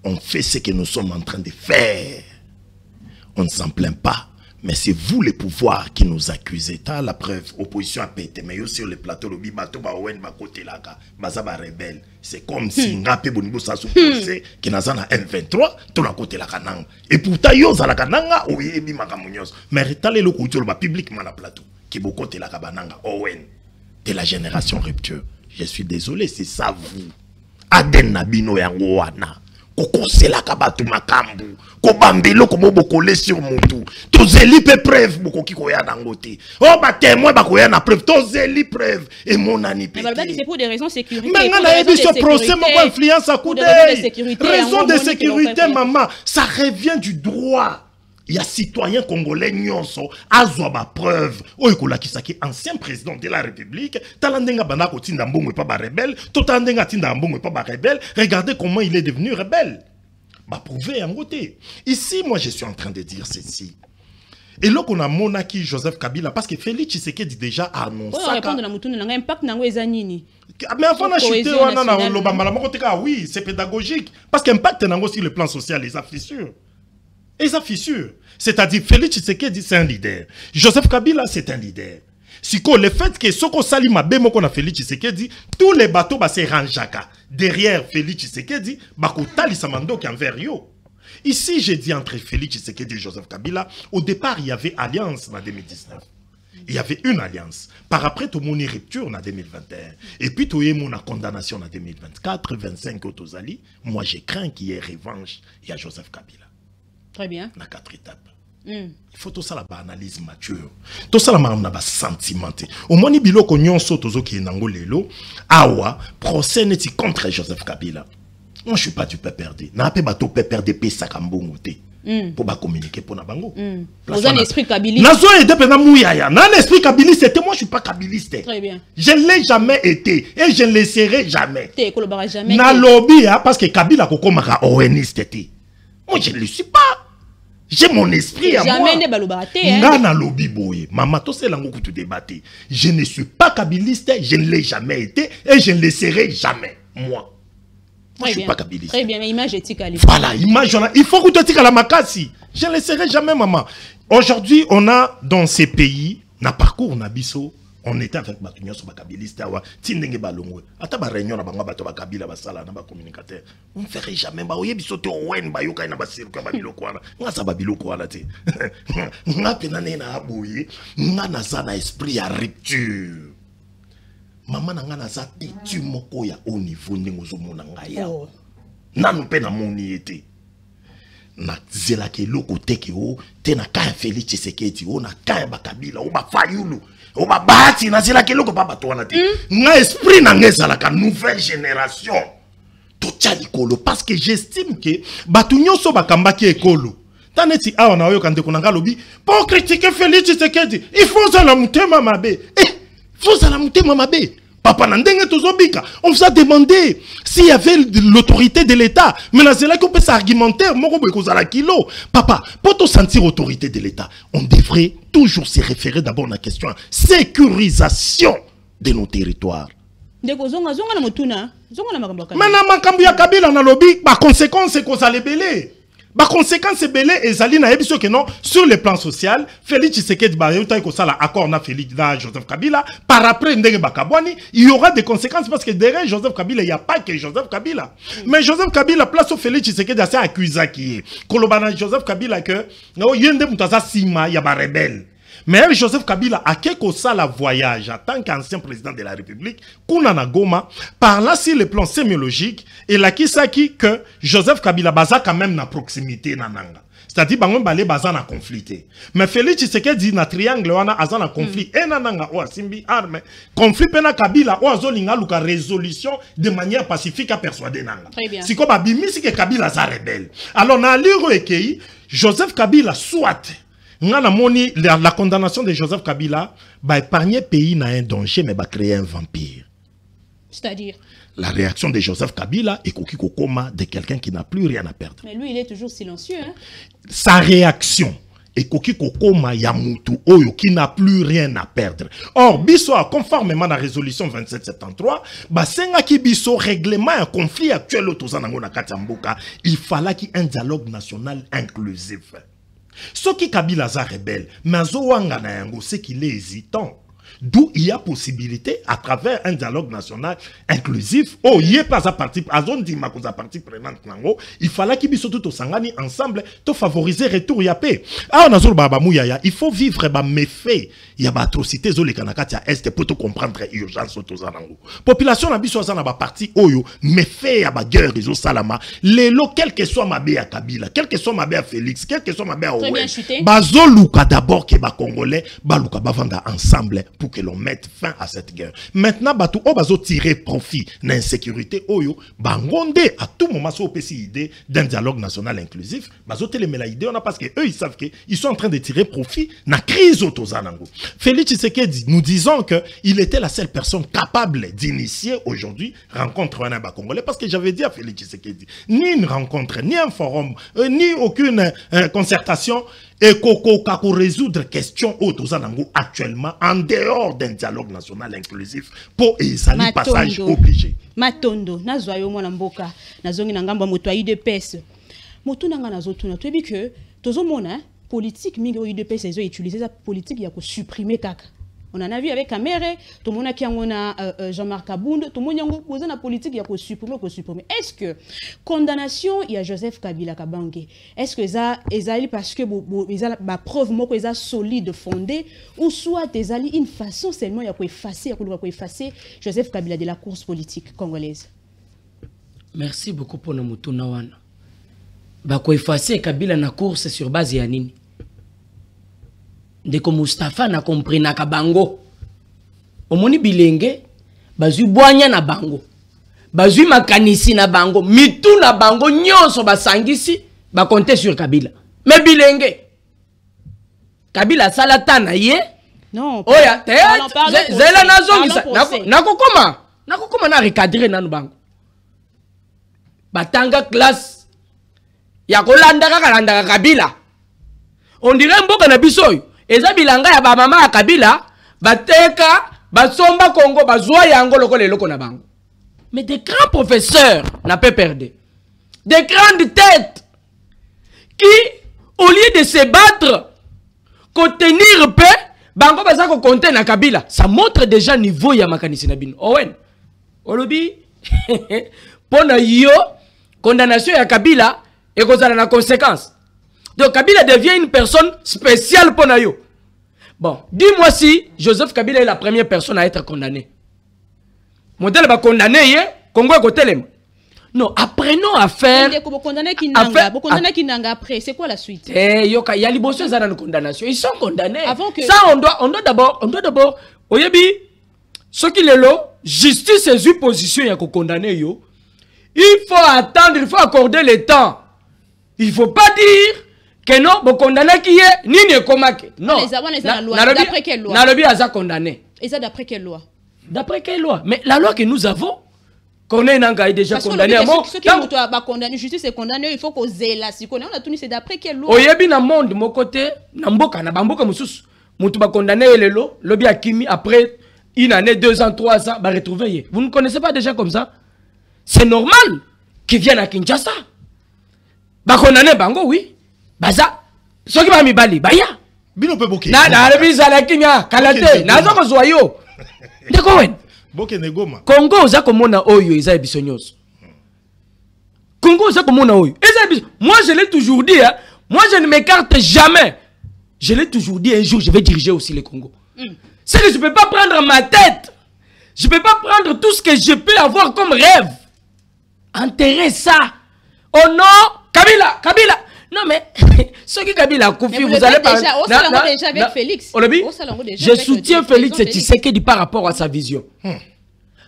On fait ce que nous sommes en train de faire. On ne s'en plaint pas. Mais c'est vous les pouvoirs qui nous accusez. T'as la preuve, opposition à pété. Mais sur le plateau, le bibato, baouen, bakote laka, bazaba rebelle. C'est comme si ngape bonibo sa soupose, qui n'a pas M23, tout la côté la kanang. Et pourtant, yo za la kananga, ou yebi makamunios. Mais rétalez le couture, ba publiquement la plateau, qui bokote la kabananga, owen. De la génération rupture. Je suis désolé, c'est ça vous. Aden nabino yango wana. Kokose la kabatu makambu. Kobambelo kobo collé sur mutu. Tozeli pe preuve boko kikoya dangote. Oh ba témoin ba koya na preuve. Tozeli preuve et mon ani pété. Mais c'est pour des raisons de sécurité. Mais on a eu ce procès mon influence à coup d'œil. Raison de sécurité maman, ça revient du droit. Il y a citoyens congolais nyonso azwa ba preuve oyo kolakisa ki ancien président de la République talandenga bana ko tinda mbongo pa ba rebelle totandenga tinda mbongo pa ba rebelle. Regardez comment il est devenu rebelle. Bah prouver en côté. Ici moi je suis en train de dire ceci. Et là qu'on a monaki Joseph Kabila parce que Félix Tshisekedi déjà a annoncé ça. Répondre na mutunu na impact nango ezanini. Mais avant na chuté wana na lobamba la moko teka oui, c'est pédagogique parce qu'impact nango sur le plan social les fissures. Et ça fissure. C'est-à-dire Félix Tshisekedi c'est un leader. Joseph Kabila c'est un leader. Siko, le fait que Soko Salima Bemoko na Félix Tshisekedi, tous les bateaux se rangeaka derrière Félix Tshisekedi, Bakotali Samando qui envers yo. Ici, j'ai dit entre Félix Tshisekedi et Joseph Kabila, au départ, il y avait alliance en 2019. Il y avait une alliance. Par après, tout le monde rupture en 2021. Et puis, tout le monde a condamnation en 2024, 25 Otozali. Moi, je crains qu'il y ait revanche. Il y a Joseph Kabila. Très bien. Dans 4 étapes. Il faut tout ça la analyse mature. Tout ça la sentimenté. Au moins, il y a des gens qui sont awa procès n'est contre Joseph Kabila. Moi, je ne suis pas du PPRD. Je ne suis pas du PPRD pour communiquer pour Nabango. Vous avez un esprit kabiliste. Un esprit kabiliste, moi, je ne suis pas kabiliste. Très bien. Je ne l'ai jamais été et je ne le serai jamais. Tu ne jamais. Na lobby, parce que Kabila Kokomara ONiste. Moi, je ne le suis pas. J'ai mon esprit à moi. Jamais ne lobby boye. Maman, tout c'est l'angle que tu débattes. Je ne suis pas kabiliste, je ne l'ai jamais été et je ne le serai jamais. Moi. Moi, je ne suis pas kabiliste. Très bien, mais image éthique à voilà, image, il faut que tu te la makasi. Je ne le serai jamais, maman. Aujourd'hui, on a dans ces pays, na parcours, na biso, on était avec Batunyo sur Bakabiliste, Tindenge Balongwe. Ata ba réunion na banga bato Bakabila basala na ba communicateur. On ne ferait jamais ba oye biso te owen ba yoka na ba circuit ba biloko wana. Nga sa ba biloko wana te. Nga penane na aboye, nga na za na esprit ya rupture. Maman na nga na za titu moko ya au niveau ndenge ozomona nga ya. Nanu pe na moni ete. Na zela ke loko teke o te na ka Félix Tshisekedi o na ka Bakabila o ba fayulu. O ba bati na zela ke loko baba to wana te. Nga esprit na ngeza la ka nouvelle génération. To tchali kolo parce que j'estime que batu nyonso bakamba ki ekolo. Taneti awa na oyo kande kunanga lobi pour critiquer Félix Tshisekedi. Il faut ça la mutema mabe. Faut ça la mutema mabe. Papa Nandenge Tozobika, on vous a demandé s'il y avait l'autorité de l'État. Mais là, c'est là qu'on peut s'argumenter. Papa, pour te sentir autorité de l'État, on devrait toujours se référer d'abord à la question sécurisation de nos territoires. Mais la conséquence, c'est qu'on s'allait belé. Par conséquent, c'est belé et Zalina Ebiso que non, sur le plan social, Félix Tshisekedi Bayouta ko sala accord na Félix na Joseph Kabila, par après Ndenge Bakabwani, il y aura des conséquences parce que derrière Joseph Kabila, il n'y a pas que Joseph Kabila. Mais Joseph Kabila place au Félix Tshisekedi assez accusé qui est. Kolobana Joseph Kabila que no yende mutaza sima ya ba rebelle. Mais Joseph Kabila a quelque ça la voyage en tant qu'ancien président de la République, Kounana Goma, par là sur le plan sémiologique, et là qui saki que Joseph Kabila baza quand même na proximité nananga. C'est-à-dire bangon balé baza na conflit. Mais Félix Tshisekedi na triangle wana aza na conflit et nananga o simbi arme. Conflit pena Kabila o azolinga luka résolution de manière pacifique à persuader nanga. Si ko babimi si que Kabila za rebelle. Alors na liro ekei Joseph Kabila soit la condamnation de Joseph Kabila va épargner le pays dans un danger, mais va créer un vampire. C'est-à-dire la réaction de Joseph Kabila est au coma de quelqu'un qui n'a plus rien à perdre. Mais lui, il est toujours silencieux. Hein? Sa réaction est au coma Yamutu Oyo qui n'a plus rien à perdre. Or, biso, conformément à la résolution 2773, basenga ki biso règlement un conflit actuel au Tozanango na Katamboka, il fallait qu'il y ait un dialogue national inclusif. Ce qui Kabila za rebelle, mais c'est qu'il est hésitant. D'où il y a possibilité à travers un dialogue national inclusif. Oh, il n'y a pas à partir, à zone di makoza partie prenante nango. Il fallait qu'il soit tout sangani ensemble, to favoriser retour ya paix. Ah, on a zol baba mouyaya. Il faut vivre ba méfait. Il y a ba atrocité zole kanakati à est pour te comprendre urgence au tozanango. Population na biso za na ba parti oyo méfait ya ba guerre réseau salama. Lelo quel que soit ma bé à Kabila, quel que soit ma bé à Félix, quel que soit ma bé à Owen. Bazoluka d'abord que ba Congolais, baluka bavanda ensemble pour que l'on mette fin à cette guerre. Maintenant, Batou Obazo tirer profit de l'insécurité, Oyo, Bangonde, à tout moment, so idée d'un dialogue national inclusif, Bazo télémela idée, on a parce que eux, ils savent qu'ils sont en train de tirer profit de la crise au Tozanango. Félix Tshisekedi, nous disons qu'il était la seule personne capable d'initier aujourd'hui rencontre un Congolais, parce que j'avais dit à Félix Tshisekedi, ni une rencontre, ni un forum, ni aucune concertation, et kako résoudre question au Tozanango actuellement en dehors d'un dialogue national inclusif pour un passage obligé. Matondo, nazwa yo mwana mboka, nazongi na ngamba moto aide pese. Moto nanga nazotuna, tu que tozomona politique mingi o UDPS ezo utiliser sa politique ya ko supprimer kaka. On en a vu avec Kamere, tout le monde qui a Jean-Marc Abound, tout le monde qui a une politique qui a supprimer. Est-ce que condamnation il y a Joseph Kabila Kabange? Est-ce que ça est parce que la preuve moi que solide fondée ou soit une façon seulement il y a effacer Joseph Kabila de la course politique congolaise? Merci beaucoup pour nos moutons nawana. Ba ko effacer Kabila na course sur base ya nini? Ndeko Mustafa na compris na kabango. Omoni bilenge bazui boanya na bango. Bazui makanisi na bango, mitu na bango nyonso basangisi ba compter sur Kabila. Mais bilenge Kabila salata na ye? Non. Oya, zela nazongisa. Nakokoma na recadrer nanu bango. Batanga classe ya kolanda kaka Kabila. On dirait mboka na biso. Eza bilanga ya ba mama ya Kabila bateka basomba Congo bazwa yango lokole loko na bango. Mais des grands professeurs n'a pas perdu. Des grandes têtes qui au lieu de se battre contenir paix bango baza ko compter na Kabila. Ça montre déjà niveau ya makanisi na bino. Owen. Olobi pona yo condamnation ya Kabila et kozala na conséquence. Donc Kabila devient une personne spéciale pour Nayo. Bon, dis-moi si Joseph Kabila est la première personne à être condamnée. Modèle va condamner, Congo est côté. Non, apprenons à faire. Après, c'est quoi la suite? Il y a les bosses dans la condamnation. Ils sont condamnés. Avant que... Ça, on doit d'abord, oyebi, ce qui est là, justice et supposition, il y a condamné yo. Il faut attendre, il faut accorder le temps. Il ne faut pas dire que non, bon condamné qui est, ni ne komake. Non. D'après quelle loi? Nalobi a condamné. Et ça d'après quelle loi? D'après quelle loi? Mais la loi que nous avons, qu'on est déjà condamné à mort. Ceux qui ont condamné, justice est condamné, il faut qu'on zèle. Si on a tout, c'est d'après quelle loi? Oyebi na monde, mon côté, Namboka, na bamboka moussous, moutou ba condamné et le lobby a kimi après une année, 2 ans, 3 ans, bah retrouver. Vous ne connaissez pas déjà comme ça? C'est normal qu'ils viennent à Kinshasa. Bah condamné bango oui. Baza. Ce qui va mi bali, baya. Bino pe boke. Na le visa la kinya kalate. Na zo ko zoyo. Ndeko wen. Boke negoma. Congo za komona oyo eza bisonyos. Congo za komona oyo. Moi je l'ai toujours dit hein. Moi je ne m'écarte jamais. Je l'ai toujours dit, un jour je vais diriger aussi le Congo. C'est que je peux pas prendre ma tête. Je peux pas prendre tout ce que je peux avoir comme rêve. Enterrer ça. Oh non, Kabila. Non mais, ce qui Kabila a confié, vous allez parler. Déjà avec Félix. Je soutiens Félix Tshisekedi par rapport à sa vision.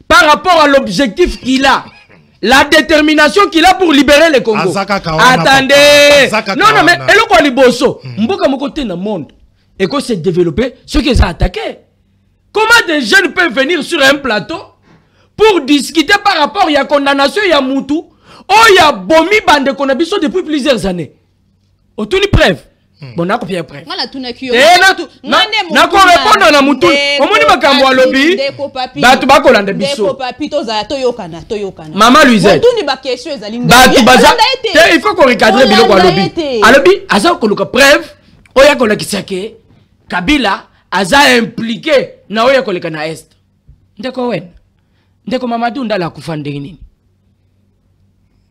Par rapport à l'objectif qu'il a. La détermination qu'il a pour libérer le Congo. Attendez. Non, mais, et le quoi liboso. Mboka mokote dans le monde. Et qu'on s'est développé, ce qu'ils ont attaqué. Comment des jeunes peuvent venir sur un plateau pour discuter par rapport à la condamnation et à Moutou? Oh, il y a Bomi Bande qu'on a besoin depuis plusieurs années. Oh, tout les preuves. Bon, on a copié preuve. Voilà, tout n'a qu'une. Na ko répondre na Moutou. Omoni makambo à lobby. Batu ba kolanda biso. Maman Luisette. Batu baza. Il faut qu'on recadre biloko à lobby. À lobby, asa ko luka preuve. Oya ko lakisake. Kabila aza impliqué na oya ko leka na est. Ndeko wen. Ndeko Mamadou Ndala kufande nini?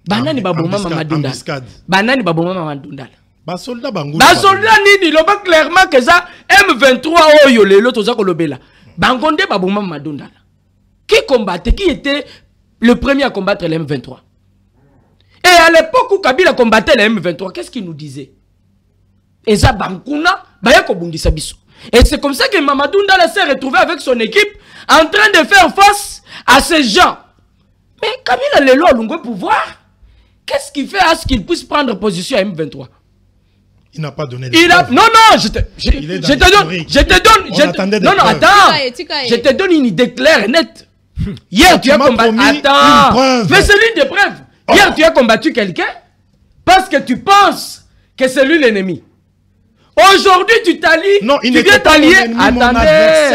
Banani baboma Mamadou Ndala. Banani baboma Mamadou Ndala. Basolda bango. Basolda nini loba clairement que ça M23 oyo lelo toza ko lobela. Bangonde baboma Mamadou Ndala. Qui combattait, qui était le premier à combattre le M23? Et à l'époque où Kabila combattait le M23, qu'est-ce qu'il nous disait? Et ça bankuna baya ko bundisa biso. Et c'est comme ça que Mamadou Ndala s'est retrouvé avec son équipe en train de faire face à ces gens. Mais Kabila lelo a le pouvoir. Qu'est-ce qu'il fait à ce qu'il puisse prendre position à M23? Il n'a pas donné Non, je te donne. Non, attends. Je te donne une idée claire et nette. Hier, tu as combattu. Attends. Mais c'est l'une des preuves. Hier, tu as combattu quelqu'un parce que tu penses que c'est lui l'ennemi. Aujourd'hui, tu t'allies. Non, il tu viens t'allier.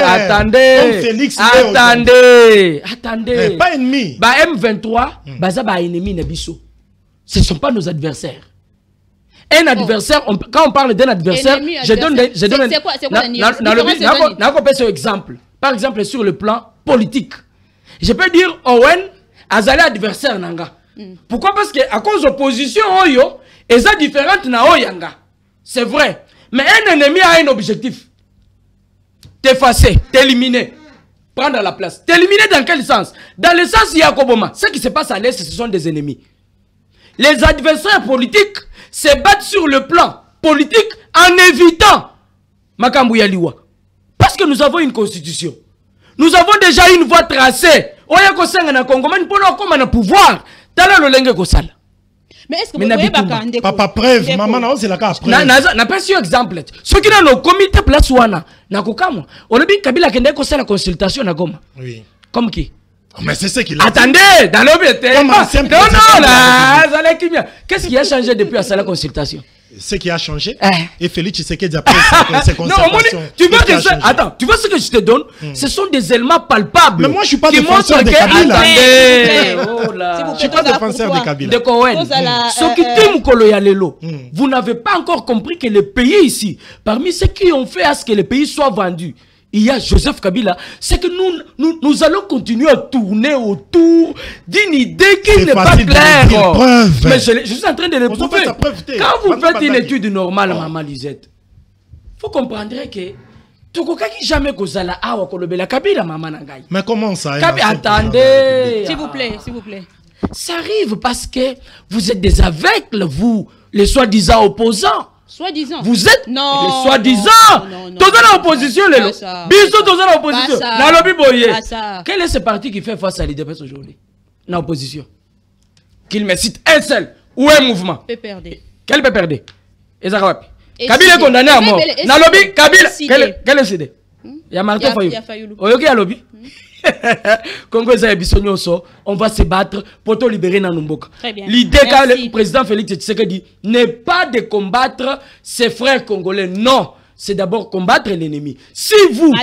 Attendez. Pas ennemi. Bah, M23, bah, ça, bah, ennemi, Nabiso. Ce ne sont pas nos adversaires. Un adversaire, quand on parle d'un adversaire, je donne c'est quoi un exemple. Par exemple, sur le plan politique. Je peux dire Owen Azali adversaire nanga. Pourquoi? Parce que à cause de l'opposition, Oyo, ils sont différentes na Oyanga. C'est vrai. Mais un ennemi a un objectif. T'effacer, t'éliminer, prendre la place. T'éliminer dans quel sens? Dans le sens Yakoboma. Ce qui se passe à l'Est, ce sont des ennemis. Les adversaires politiques se battent sur le plan politique en évitant Makambu Yaliwa. Parce que nous avons une constitution. Nous avons déjà une voie tracée. Oya kosenga na Congo, mais nous avons un pouvoir. Tala lo lenge kosala. Mais est-ce que vous pouvez pas papa preuve, maman non c'est la cas preuve. Na pas si exemple. Ce qui dans nos comités place wana na kokamwa. On bi Kabila kende kosala consultation na Goma. Oui. Comme qui? Mais c'est ce qu'il a. Attendez, dans l'obété. Comme un simple non là, qu'est-ce qui a changé depuis à la consultation? Ce qui a changé. Et Félix Tshisekedi après ses consultations. Tu vois que ça, attends, tu vois ce que je te donne? Ce sont des éléments palpables. Mais moi je suis pas défenseur de Kabila. Je suis pas défenseur de Kabila. De Cohen. Ce qui t'aime Koloyalelo. Vous n'avez pas encore compris que le pays ici, parmi ceux qui ont fait à ce que le pays soit vendu, il y a Joseph Kabila, c'est que nous allons continuer à tourner autour d'une idée qui n'est pas claire. Mais je suis en train de le prouver. Quand vous faites une étude normale, Maman Lisette, il faut comprendre que Tokokaki jamais Kozala Awa Kolobela Kabila, Maman Nangai. Mais comment ça? Attendez. S'il vous plaît, s'il vous plaît. Ça arrive parce que vous êtes des aveugles, vous, les soi-disant opposants. Soi-disant. Vous êtes non, les soi-disant. Tous dans l'opposition, les lots. Bisous, tous dans l'opposition. La lobby boyé. Quel est ce parti qui fait face à l'IDPS aujourd'hui? L'opposition. Qu'il me cite un seul ou un mouvement. PPRD. Quel PPRD? Ezarawapi. Kabila est condamné à mort. Na lobby, Kabila. Quel est CD? Il y a Martin Fayou. Oyoki à lobby. Congo on va se battre pour te libérer Nanumboka. L'idée qu'a le président Félix Tshisekedi n'est pas de combattre ses frères congolais, non, c'est d'abord combattre l'ennemi. Si vous,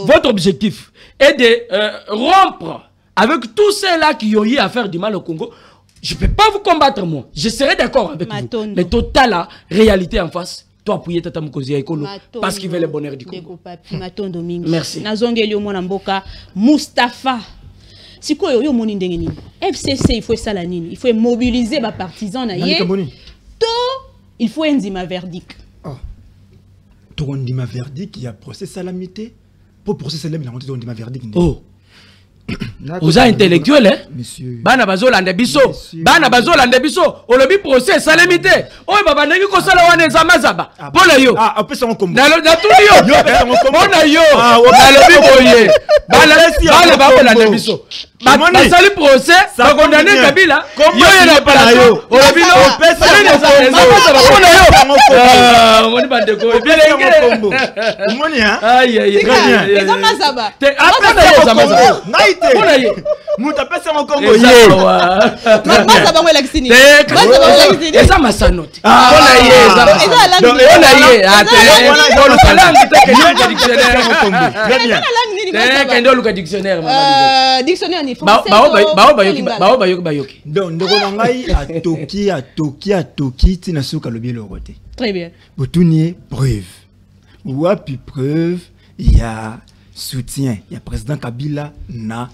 votre objectif est de rompre avec tous ceux-là qui ont eu à faire du mal au Congo, je ne peux pas vous combattre moi, je serai d'accord avec vous. Mais total la réalité en face. Appuyer Tata Mukozi Ekolo parce qu'il veut le bonheur du Congo. Merci. Nazongeli omona mboka Mustafa. Siko yo moni ndenge nini? FCC il faut ça la nini? Il faut mobiliser ba partisans na ye. To il faut endima verdict. Ah. To ondima verdict, il y a procès salamité. Pour procès salamité, on ondima verdict. Oh. Vous êtes intellectuel, hein? Monsieur. Bana bazolande biso. Bana bazolande biso. Olobi procès salamité. Oh baba nagi ko sala wana zamazaba. Pona yo. Ah, après ça on combat. Na tout yo. Pona yo. Olobi boye. Bana bazolande biso. Basali procès, ba condamner Kabila. Yo yana pala yo. Olobi no. Pona yo. On va de ko. Bien Omoni hein? Aïe aïe. Zamazaba. Après ça zamazaba. Muta pesa mon Congo ye. Masa bangoelaxini. Eza masanote. Ona ye. Ona ye. Ate. Dans le langue te dictionnaire. Kendo luka dictionnaire. Dictionnaire ni français. Baoba yoki. Donc ndoko ngai a Toki tina suka lobi le roté. Très bien. Botunier preuve. Wapi preuve, il y a soutien, il y a président Kabila na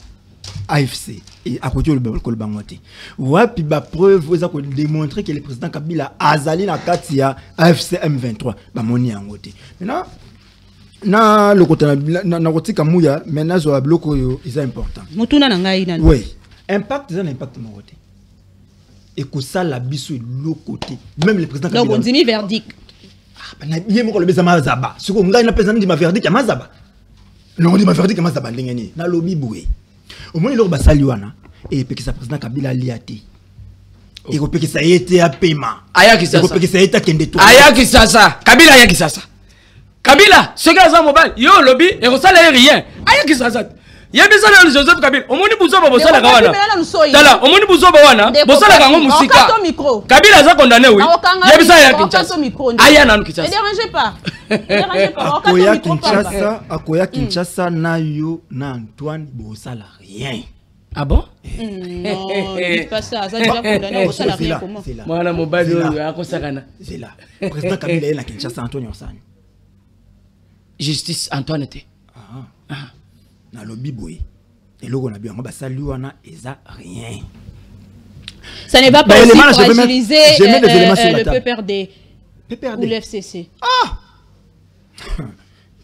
AFC et à côté le Kolbangote. Wapi ba preuve vous a démontrer que le président Kabila azali na kati ya AFC M23 ba moni yangote. Maintenant na le côté na côté kamuya maintenant zo bloko yo is important. Mutuna na ngai nani. Oui. Impact c'est un impact mon côté. Et que ça la biso l'autre côté. Même le président Kabila. Donc on dit verdict. Ah na bien mo le bezama zaba. Siko ngai na président di ma verdict ya mazaba. Non, on dit ma verdict comment ça va l'engagner. Na lobby boué. Au moins il a basali wana et puis que sa président Kabila liati. Et que ça été à paiement. Ayaki sasa. Que ça été kende tout. Ayaki sasa. Kabila ayaki sasa. Kabila, ce gars a mobile, yo lobby et on sala rien. Ayaki sasa. Yebisa na Joseph Kabila. Omoni buzo ba bosala kawana. Tala, omoni buzo ba wana. Bosala kango musika. Kabila za condamné oui. Yebisa ya Kinshasa. Aya na Kinshasa. Ne dérangez pas. Akoya Kinshasa na yo na Antoine bosala rien. Ah bon? Non, dis pas ça. Ça déjà condamné au salarié comment? Moi, mon bas c'est là. Le président Kabila est là, Kinshasa, Antoine Orsani. Justice Antoine était. Dans le biboui. Et là, on a bien, on va saluer, on a rien. Ça n'est pas possible pour fragiliser le PPRD ou l'FCC.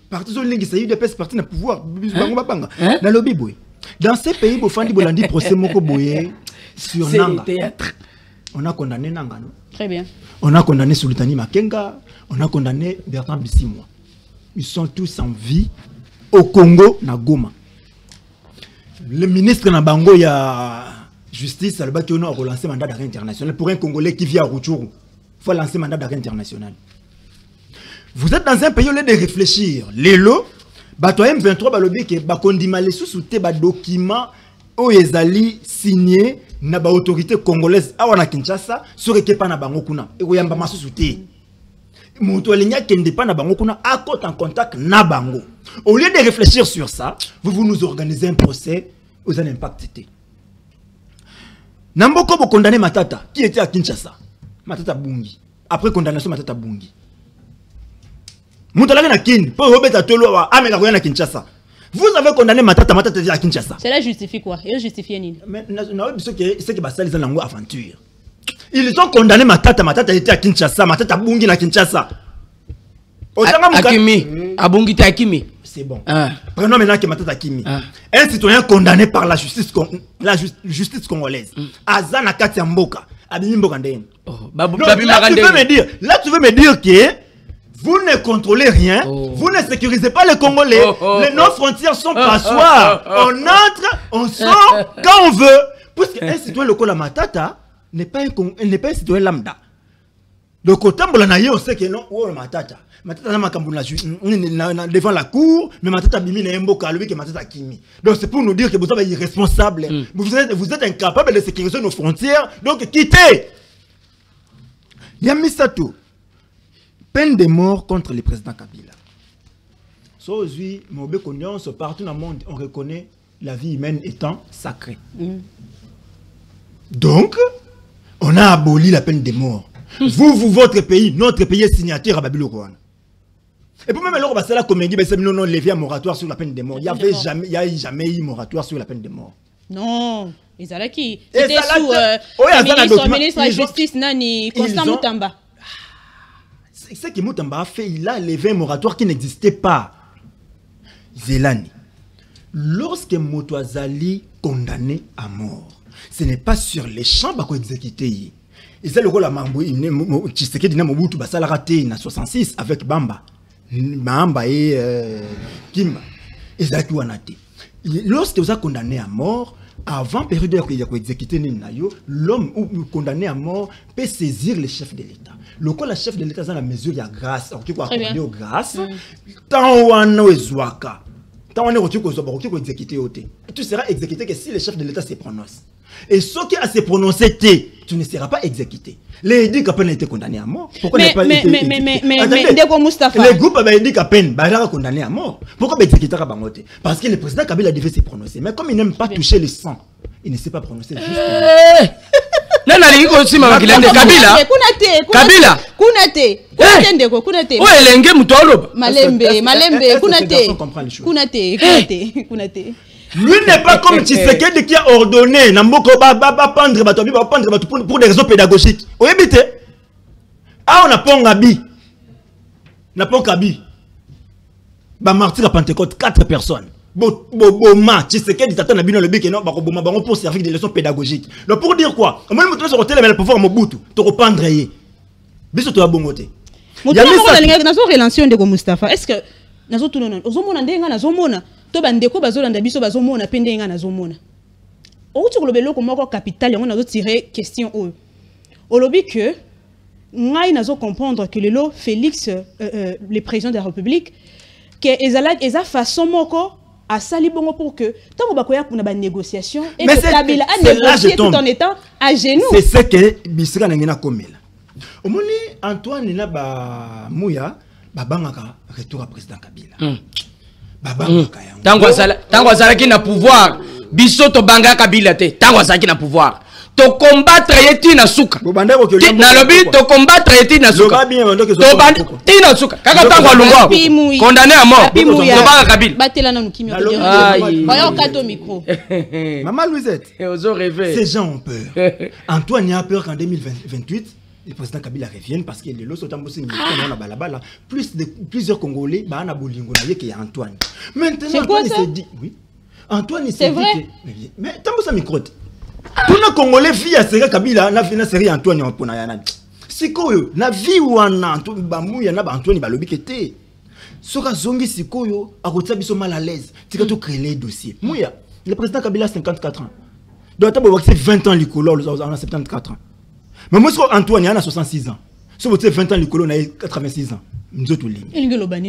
Parti sur l'Ingue, ça y est, des partis dans le pouvoir. Dans le biboui. Dans ces pays, Bofandi Bolandi procès Moko Boye sur Nanga. On a condamné Nanga. Très bien. On a condamné Sultani Makenga. On a condamné Bertrand Bisimwa. Ils sont tous en vie au Congo, na Goma. Le ministre Nabango, il y a justice, le bas qui a relancé mandat d'arrêt international. Pour un Congolais qui vit à Rutshuru, il faut lancer mandat d'arrêt international. Vous êtes dans un pays où il de réfléchir. Les lots, Bato M23 balobi ke bakondima les sous-souté ba document o ezali signé na ba autorité congolaise awana Kinshasa sur ekepa na bango kuna e koyamba masusuté moto alinya kende pa na bango kuna akota en contact na bango. Au lieu de réfléchir sur ça, vous nous organisez un procès aux un impact té. Namboko bo condamné Matata qui était à Kinshasa. Matata Bungi. Après condamnation Matata Bungi. Vous avez condamné Matata à Kinshasa. Cela justifie quoi? Il justifie nini? Mais c'est que ça les aventure. Ils ont condamné Matata était à Kinshasa, Matata Bungi na Kinshasa. Akimi, Abungi ta Akimi. C'est bon. Prenons maintenant que Matata Akimi. Un citoyen condamné par la justice congolaise. Azana Katia Mboka. Abimi Mboka ndeni. Là tu veux me dire que vous ne contrôlez rien, vous ne sécurisez pas les Congolais, nos frontières sont passoires, on entre, on sort quand on veut. Parce qu'un citoyen local à Matata n'est pas un citoyen lambda. Donc au temps on sait que non, Matata devant la cour, mais Matata Bimi n'est pas lui que Matata Kimi. Donc c'est pour nous dire que vous êtes irresponsable, vous êtes incapable de sécuriser nos frontières, donc quittez. Yamisato. Peine de mort contre le président Kabila. Partout dans le monde, on reconnaît la vie humaine étant sacrée. Donc, on a aboli la peine de mort. Votre pays, notre pays est signataire à Babylone. Et pour même alors, c'est la comédie, c'est non levé un moratoire sur la peine de mort. Il n'y a jamais eu moratoire sur la peine de mort. Non, ils allaient qui? C'était sous le ministre de la Justice, Nani, Constant Moutamba. Ce que Moutamba a fait, il a levé un moratoire qui n'existait pas. Zélani. Lorsque Moutouazali condamné à mort, ce n'est pas sur les champs qu'on exécuté. Et c'est le rôle à Mamboui, Tshisekedi na Mobutu basala raté en 66 avec Bamba. Bamba et Kimba. Et c'est tout anaté. Lorsque vous avez condamné à mort, avant période où il a exécuté l'homme condamné à mort peut saisir le chef de l'État. Le chef de l'État a la mesure de grâce, qui va accorder aux grâces. Tant on a ezwaka, tant on est exécuté au thé. Tu seras exécuté que si le chef de l'État se prononce. Et ce qui a se prononcé, tu ne seras pas exécuté. Les dit qu'à peine été condamné à mort. Pourquoi n'est pas le groupe a dit qu'à peine condamné à mort. Pourquoi pas exécuté à Bangote? Parce que le président Kabila devait se prononcer. Mais comme il n'aime pas toucher le sang, il ne sait pas prononcer. Non, aussi ma Kabila. Kabila. Kunate. Oh, elenge mutolo. Malembe. Kunate. Lui n'est pas comme Tshisekedi qui a ordonné Namboko pendre pour des raisons pédagogiques. Vous habitez? Ah, on a pas Ngabi. On a pas Kabi. Bah, martyr à Pentecôte, 4 personnes. Boma, Tshisekedi t'attend à Bino le bec et non, pour servir des leçons pédagogiques. Donc pour dire quoi? Au moins, nous sommes sur le pouvoir Mobutu. Tu reprendre. Biso tu as bon côté. Il y a une relation de Mustafa. Est-ce que nous avons to bandeko bazolanda biso bazomona pende nga nazomona outi kolobelo ko moko capital yango nazo tirer question oyo olobi que ngai nazo comprendre que lelo Félix le président de la République que eza façon moko a sali bongo pour que tant bakoya kuna ba négociation et que Kabila a négocié tout en étant à genoux. C'est ce que bisika ngena komela omoni Antoine na ba muya babangaka retour à président Kabila. Tango azala qui na pouvoir biso to banga Kabila te tango azaki na pouvoir to combattre yeti na suka na lobby to combattre yeti na suka to banda tina suka kaka tango alungwa condamné à mort to banga Kabila batela na nukimi oyo kato micro Maman Louisette ozo rêver ces gens ont peur. Antoine a peur qu'en 2028 le président Kabila revienne parce qu'il est là plusieurs Congolais bah na bolingo na yeke Antoine. Maintenant Antoine s'est dit oui. Antoine s'est dit mais tambo sa micro. Tout le Congolais vit à série Kabila na fina série Antoine en pona yana. Sikoyo na vie wana Antoine bamuya na ba Antoine balobi kete. Soka zongi sikoyo akotsa biso mal à l'aise. Tika to créer les dossiers. Muya le président Kabila a 54 ans. Donc t'as 20 ans l'école en 74 ans. Mais moi Antoine il a 66 ans. Si vous avez 20 ans l'école on a 86 ans. Nous autres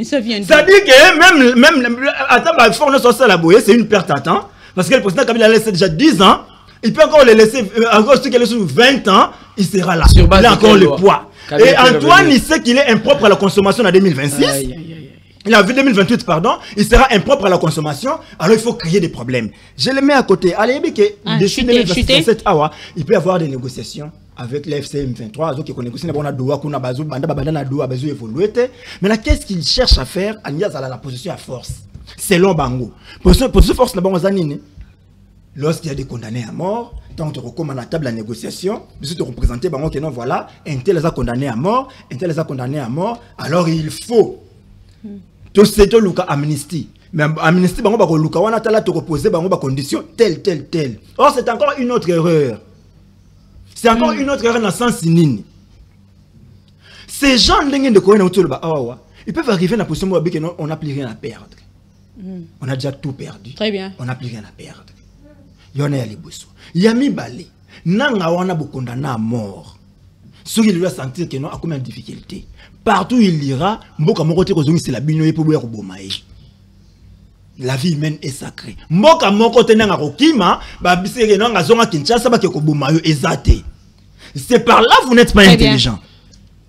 ça vient ça dit que même attends bah faut social la boyer c'est une perte à temps parce que le président Kabila a laissé déjà 10 ans, il peut encore le laisser encore ceux qui laissent 20 ans, il sera là. Il a encore le poids. Et Antoine il sait qu'il est impropre à la consommation en 2026. Il a vu 2028, pardon, il sera impropre à la consommation, alors il faut créer des problèmes. Je le mets à côté. Allez, dessus 2027, il peut y avoir des négociations avec l'FCM 23, donc il négocie on a doua, qu'on a bazou, banda babanda doua, bazou évolué. Maintenant, qu'est-ce qu'il cherche à faire? Agnès a la position à force. Selon Bango. Position force, lorsqu'il y a des condamnés à mort, tant que tu recommandes à la table la négociation, si tu représentes Bango que non, voilà, un tel les a condamnés à mort, un tel les a condamnés à mort, alors il faut. Tout c'est tout Luka amnistie. Mais amnistie, bango bako Luka wana tala te reposer bango ba condition telle. Or c'est encore une autre erreur. C'est encore une autre erreur dans le sens nini. Ces gens de koena autour ba ils peuvent arriver dans la position où on n'a plus rien à perdre. On a déjà tout perdu. Très bien. On n'a plus rien à perdre. Yona ya liboso. Yami balé. Nanga wana bo condamné à mort. Ceux qui doivent sentir que non a combien de difficultés. Partout où il ira, Mboka Moko Kozongi c'est la binoye pour boire bomaye. La vie humaine est sacrée. Mboka Moko Tenanga Rokima, Babisere Nanga Zonga Kinshasa Bakeko Bomayo ezate. C'est par là vous n'êtes pas intelligent.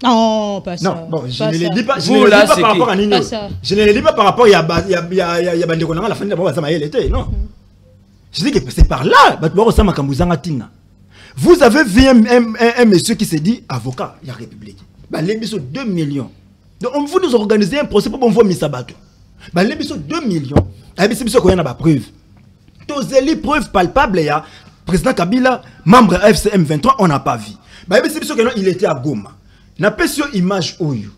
Non, pas ça. Non, bon, je ne le dis pas, je ne le dis pas par rapport à Nino. Je ne le dis pas par rapport à Bandekonanga la fin de la Baba Zamaye l'été, non. Je dis que c'est par là, Batboro Kambuzanga Tina. Vous avez vu un monsieur qui s'est dit avocat, il y a République. Les bisous 2 millions. Donc on veut nous organiser un procès pour voir Misabato. Les bisous 2 millions. Les bisous qu'on a la preuve. Tous les preuves palpables, il y a président Kabila, membre FCM 23, on n'a pas vu. Les bisous il était à Goma. N'a pas sur image Oyo.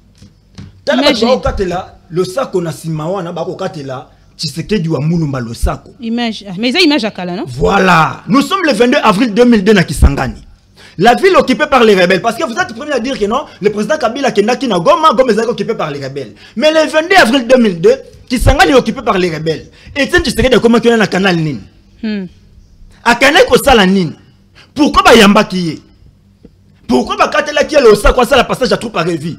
Le sac on a Simawana, Bakokatela, Tshisekedi wa Mulumba le sac. Image, mais ça image à Kala, non? Voilà. Nous sommes le 22 avril 2002 à Kisangani. La ville occupée par les rebelles. Parce que vous êtes le premier à dire que non, le président Kabila Kendaki na Goma, Goma est occupé par les rebelles. Mais le 22 avril 2002, Kisangani est occupé par les rebelles. Et tu sais de comment il y a un canal Nin. A canal ko sala Nin. Pourquoi ba yamba qui est? Pourquoi ba katela qui est le sa quoi ça la passage à tout par révi?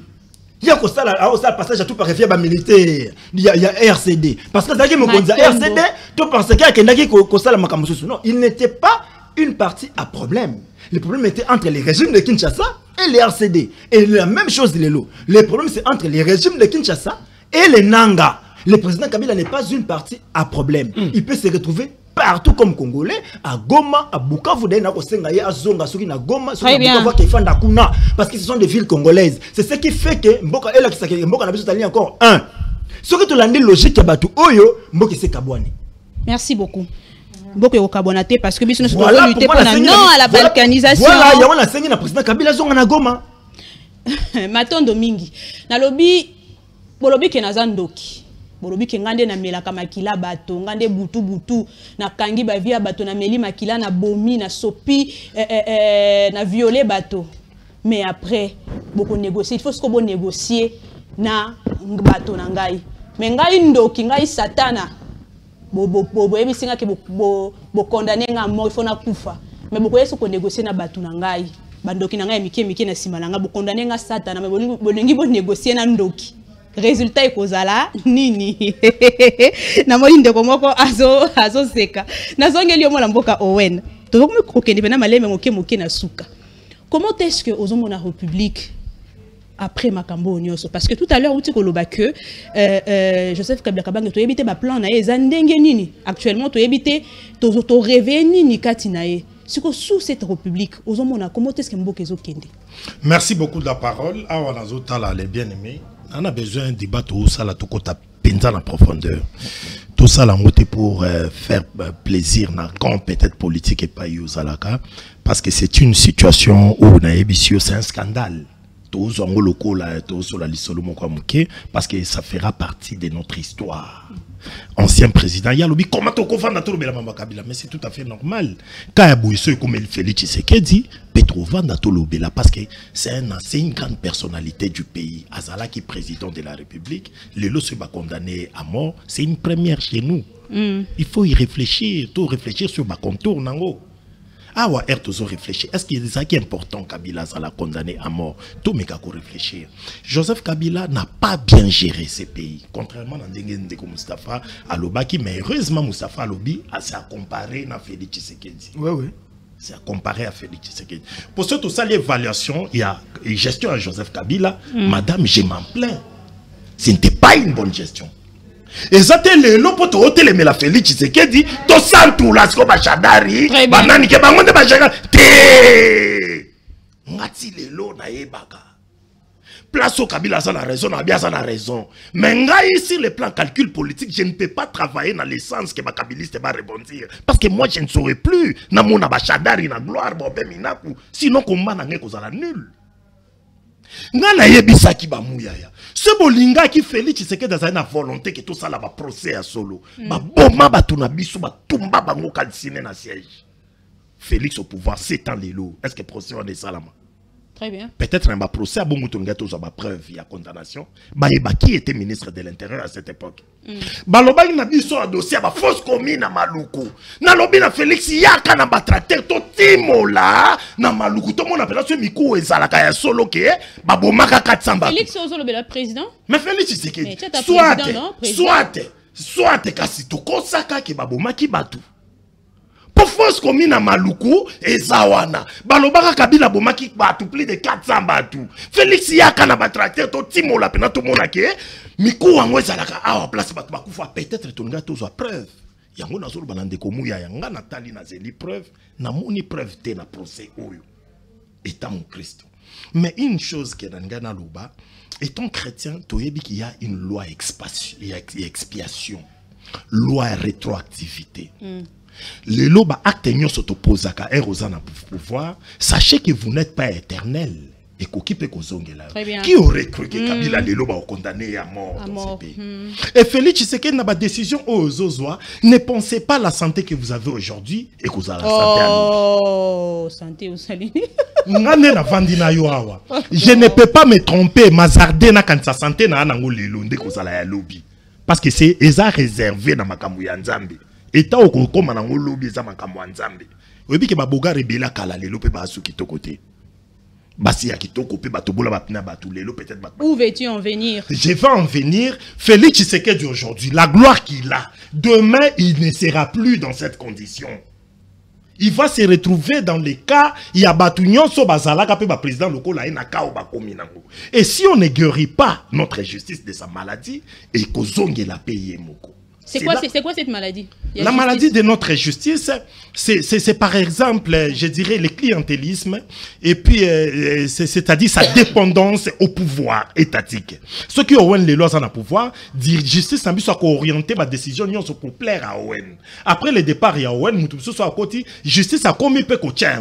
Il y a ko sala passage à tout par révi ba militaire. Il y a RCD. Parce que ça qui me dit RCD, tu penses qu'il y a Kendaki ko sala makamusu. Non, il n'était pas une partie à problème. Le problème était entre les régimes de Kinshasa et les RCD. Et la même chose, le problème c'est entre les régimes de Kinshasa et les Nanga. Le président Kabila n'est pas une partie à problème. Il peut se retrouver partout comme Congolais, à Goma, à Bukavu, à Zonga, à Goma, parce que ce sont des villes congolaises. C'est ce qui fait que Mboka n'a encore un. Ce que tu l'as dit logique, Oyo, Mboka c'est Kabouani. Merci beaucoup. Beaucoup au carbonaté parce que nous devons lutter pour non à la balkanisation. Voilà, il y a un enseignant na président Kabila zonga na Goma. Matondo mingi. Na lobi ke nazandoki. Bolobi ke ngande na melaka makila bato, ngande butu na kangi ba via bato na meli makila na bomi na sopi na violer bato. Mais après beaucoup négocier, il faut ce qu'on négocier na bato na ngai. Mais ngai ndoki ngai satana. Bobo ebisinga ke bo condamner nga mort il faut na kufa mais boko yeso ko négocier na batu na ngai bandoki na ngai mike na sima na nga bo condamner nga satana mais bolingi bo négocier na ndoki résultat ekozala nini na moli ndeko moko azo seka na zongeli yo mola mboka Owen to ko kokende na maleme moke na suka comment est-ce que ozomona république après Makambo Nyonso. Parce que tout à l'heure, où tu as que Joseph Kabila Kabange, tu as évité ma plan, actuellement, tu as évité, tu as rêvé, ni katinae. Sous cette république, comment est-ce que Mbokezo Kende? Merci beaucoup de la parole. Ah, on les bien-aimés. On a besoin de débattre tout ça, tout côté penza en profondeur. Tout ça, pour faire plaisir, quand peut-être politique et pas Yozalaka, parce que c'est une situation où on a c'est un scandale. Parce que ça fera partie de notre histoire. Ancien président, il y a lobby comment tu confondre tout le monde Kabila, mais c'est tout à fait normal. Quand il y a comme il Félix Tshisekedi, Petrova n'a tout le là parce que c'est une grande personnalité du pays. Azala qui est président de la République, les lots sont condamnés à mort, c'est une première chez nous. Il faut y réfléchir, tout réfléchir sur ma contour nango. Ah ouais, réfléchir. Est-ce qu'il y a ça qui est important, Kabila, ça l'a condamné à mort? Tout mais qu'à réfléchir. Joseph Kabila n'a pas bien géré ces pays. Contrairement à Ndenge Moustapha Alobaki, mais heureusement Moustapha Alobi s'est comparé à Félix Tshisekedi. Oui, oui. C'est à comparer à Félix Tshisekedi. Pour ce tout ça, l'évaluation, il y a une gestion à Joseph Kabila. Madame, je m'en plains. Ce n'était pas une bonne gestion. Et ça le lopo to hôtel mais la Félix Tshisekedi to santu la sko bachadari banani ke bangonde bachaka te ngati le lo na yebaka place au Kabila ça la raison na bien ça la raison mais ngai sur le plan calcul politique je ne peux pas travailler dans le sens que ma kabiliste va rebondir parce que moi je ne saurais plus na mona bachadari na gloire bobe minaku sinon combat na ngeko za la nul ngana yebisa ki ba muyaya ce bolinga qui Félix Tshisekedi dans une volonté que tout ça là va procès à solo ba boma ba tuna biso ba tumba bango kalsine na siège Félix au pouvoir 7 ans lelo est-ce que procès on est salama très bien peut-être un procès à bongo tonga to za ba preuve il y a condamnation ba yeba qui était ministre de l'intérieur à cette époque ba lobaki na biso a dossier ba fausse commune na Maluku na lobi na Félix yaka na ba tracteur to timola na Maluku to mona pela so miku ezalaka ya solo ke ba bomaka 400 ba Félix Ozo le président mais Félix Tshisekedi soit kasi to kosaka ke ba bomaki batu pour fausse commune na Maluku ezawana balobaka Kabila bomaki batu plus de 400 batu Félix yaka na ba tracteur to timola pena to mona ke miku wango ezalaka awa place batu bakufa peut-être tonga tozo preuve yango na zolo banande komuya yanga natali na zeli preuve na moni preuve te na procès oyo étant mon Christ mais une chose que dans loba étant chrétien toyebi qu'il y a une loi expiation loi rétroactivité le loba acte nyo s'oppose à Rosanna pour pouvoir sachez que vous n'êtes pas éternel et qu'occupez kozongela qui aurait cru que Kabila le loba condamné à mort dans ce pays et Félix Tshisekedi n'a pas décision aux Ozoa ne pensez pas la santé que vous avez aujourd'hui et que vous avez la santé à l'autre santé au salut je ne peux pas me tromper mazarder na quand sa santé na nango lelo ndeko zala ya lobby parce que c'est eza réservé na makambo ya Nzambe eta okoma nango lobby eza makambo ya Nzambe oyebi ke baboga rebela kala lelo pe ba suki tokote basi ya kitoko pe batobola bapina batu lelo peut-être où veux-tu en venir? Je vais en venir. Félix Tshisekedi aujourd'hui la gloire qu'il a demain il ne sera plus dans cette condition. Il va se retrouver dans les cas, il y a Batunion, Sobazala, président local, et si on ne guérit pas notre justice de sa maladie, et qu'on la paye moko. C'est quoi cette maladie? La maladie de notre justice, c'est par exemple, je dirais, le clientélisme, et puis, c'est-à-dire sa dépendance au pouvoir étatique. Ceux qui ont les lois en pouvoir, dire justice, ça soit orienté ma décision, pour plaire à ON. Après le départ, il y a ON, soit à côté, justice a commis peu qu'au tien,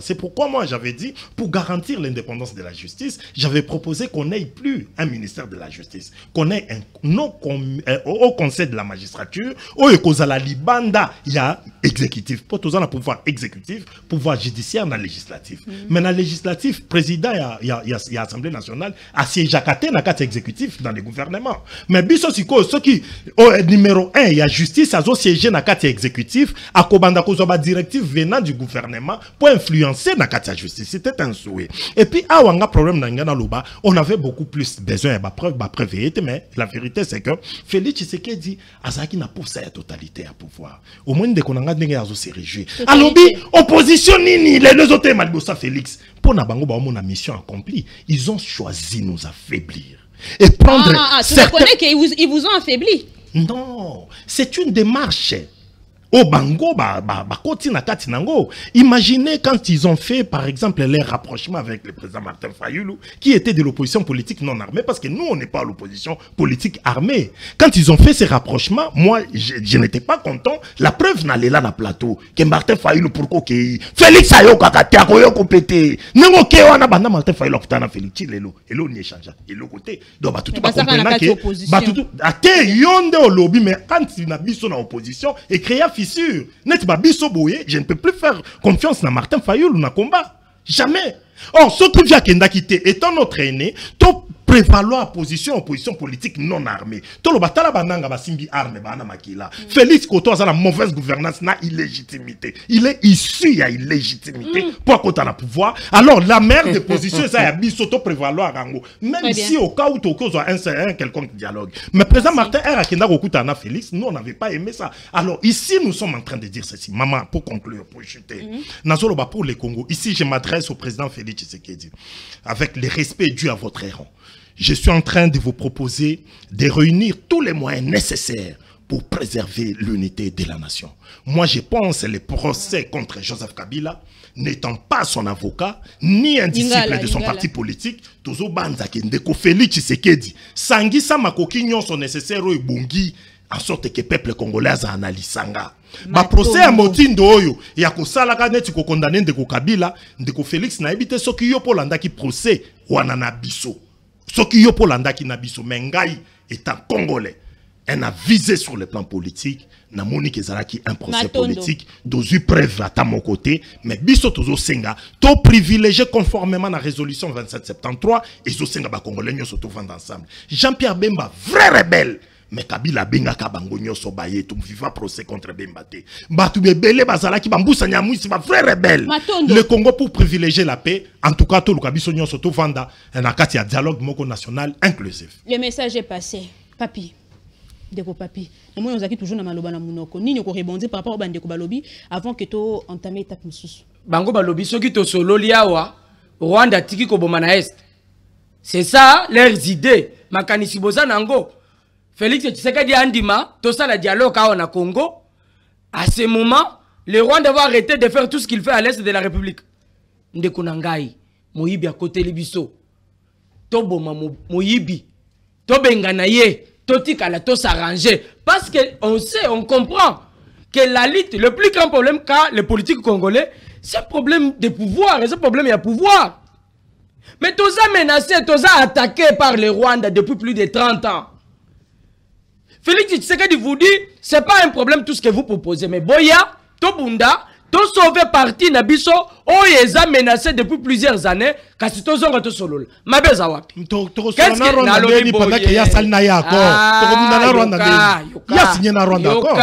c'est pourquoi moi j'avais dit, pour garantir l'indépendance de la justice, j'avais proposé qu'on n'ait plus un ministère de la justice, qu'on ait au conseil de la magistrature, au la libanda, il y a exécutif. Pour tous le pouvoir exécutif, pouvoir judiciaire dans le législatif. Mais dans le législatif, président, il y a Assemblée nationale, à siège à dans le cadre exécutif dans le gouvernement. Mais biso siko, ce qui, numéro 1, il y a justice, à siéger dans le cadre exécutif, à Kobanda Kozoba directive venant du gouvernement pour influencer dans le cadre de la justice. C'était un souhait. Et puis, à Wanga problème dans Loba, on avait beaucoup plus besoin de preuves, mais la vérité c'est que Félix Tshisekedi Azaki na pour ça la totalité à pouvoir. Au moins de qu'on a ndenge azo se réjouir. Alors opposition nini les autres Malibosa Félix pour na bango ba mon mission accomplie. Ils ont choisi nous affaiblir et prendre tu reconnais qu'ils vous ont affaibli? Non, c'est une démarche. Au bango, imaginez quand ils ont fait, par exemple, les rapprochements avec le président Martin Fayoulou, qui était de l'opposition politique non armée, parce que nous, on n'est pas l'opposition politique armée. Quand ils ont fait ces rapprochements, moi, je n'étais pas content. La preuve n'allait là dans le plateau. Que Martin Fayoulou, pourquoi Félix Ayo Kakati, Koyo Kopete, Nengo Kewana Banda Martin Fayoulou, Ptana Félix, Lelo n'y échange. Et l'autre côté, donc, tout pas comprendre que, ate yonde au lobby, mais quand il n'a pas son opposition, et créer fissure. Je ne peux plus faire confiance à Martin Fayoulou na combat. Jamais. Or, ce que j'ai kenda quitté étant notre aîné, tout prévaloir opposition politique non armée. Tout le batala bananga basimbi arme bana makila. Félix Koto a la mauvaise gouvernance na illégitimité. Il est issu à illégitimité pour qu'on a le pouvoir. Alors la mère de position ça a bisoto prévaloir rango. Même si au cas où Toko soit un quelconque dialogue. Mais président Martin R kenda kokuta na Félix, nous on n'avait pas aimé ça. Alors ici nous sommes en train de dire ceci. Maman, pour conclure, pour chuter. Nazolo ba pour les Congo. Ici je m'adresse au président Félix Tshisekedi avec le respect dû à votre héros. Je suis en train de vous proposer de réunir tous les moyens nécessaires pour préserver l'unité de la nation. Moi, je pense que le procès contre Joseph Kabila, n'étant pas son avocat, ni un disciple de son parti politique, Tozo Banzake Ndeko Félix Tshisekedi, Sangisa Makoki sont nécessaires au Bongi, en sorte que le peuple congolais a analysanga. Ma procès à Motindo Oyo, ya ko salaka neti ko condamné Ndeko Kabila, Ndeko Félix na ebité soki yo polanda ki procès wana na biso. Ce qui est pour l'anda qui n'a biso mengai étant congolais, elle a visé sur le plan politique, n'a monique ezalaki un procès politique, dozu preuve à mon côté, mais biso tozo senga, to privilégié conformément à la résolution 2773 et zo senga ba congolais nyo se trouvent ensemble. Jean-Pierre Bemba, vrai rebelle. Mais Kabila benga kabango nyoso baye tout viva procès contre Bembate. Batu bebele bazala ki bambusa nyamwisi ba vrai rebelle. Le Congo pour privilégier la paix, en tout cas tout le kabiso nyoso to vanda un akati a dialogue moko national inclusif. Le message est passé. Papi. Deko papi. Moi on zaki toujours na maloba na munoko. Nini ko rebondir par rapport au bandeko balobi avant que to entamer étape mususu. Bango balobi soki to solo liawa Rwanda tiki ko bomana est. C'est ça leurs idées. Makanisi boza nango. Félix Tshisekedi Andima, tout ça le dialogue au Congo. À ce moment, le Rwanda va arrêter de faire tout ce qu'il fait à l'est de la République. Ndekunangai, Moyibi à côté Libiso. Toboma Moyibi. Tobenganaye. Totikala to s'arranger. Parce qu'on sait, on comprend que la lutte, le plus grand problème qu'a les politiques congolais, c'est un problème de pouvoir. Et ce problème, il y a pouvoir. Mais tout ça menacé, tout ça attaqué par le Rwanda depuis plus de 30 ans. Félix Tshisekedi vous dit, ce n'est pas un problème tout ce que vous proposez. Mais Boya, Tobunda, to sauver parti Nabiso, ils ont menacé depuis plusieurs années, kasi to zonga to solol. Mabeza wapi. Qu'est-ce que na lobi pendant qu'il y a salna ya accord. Tobunda na Rwanda. Il a signé na Rwanda accord.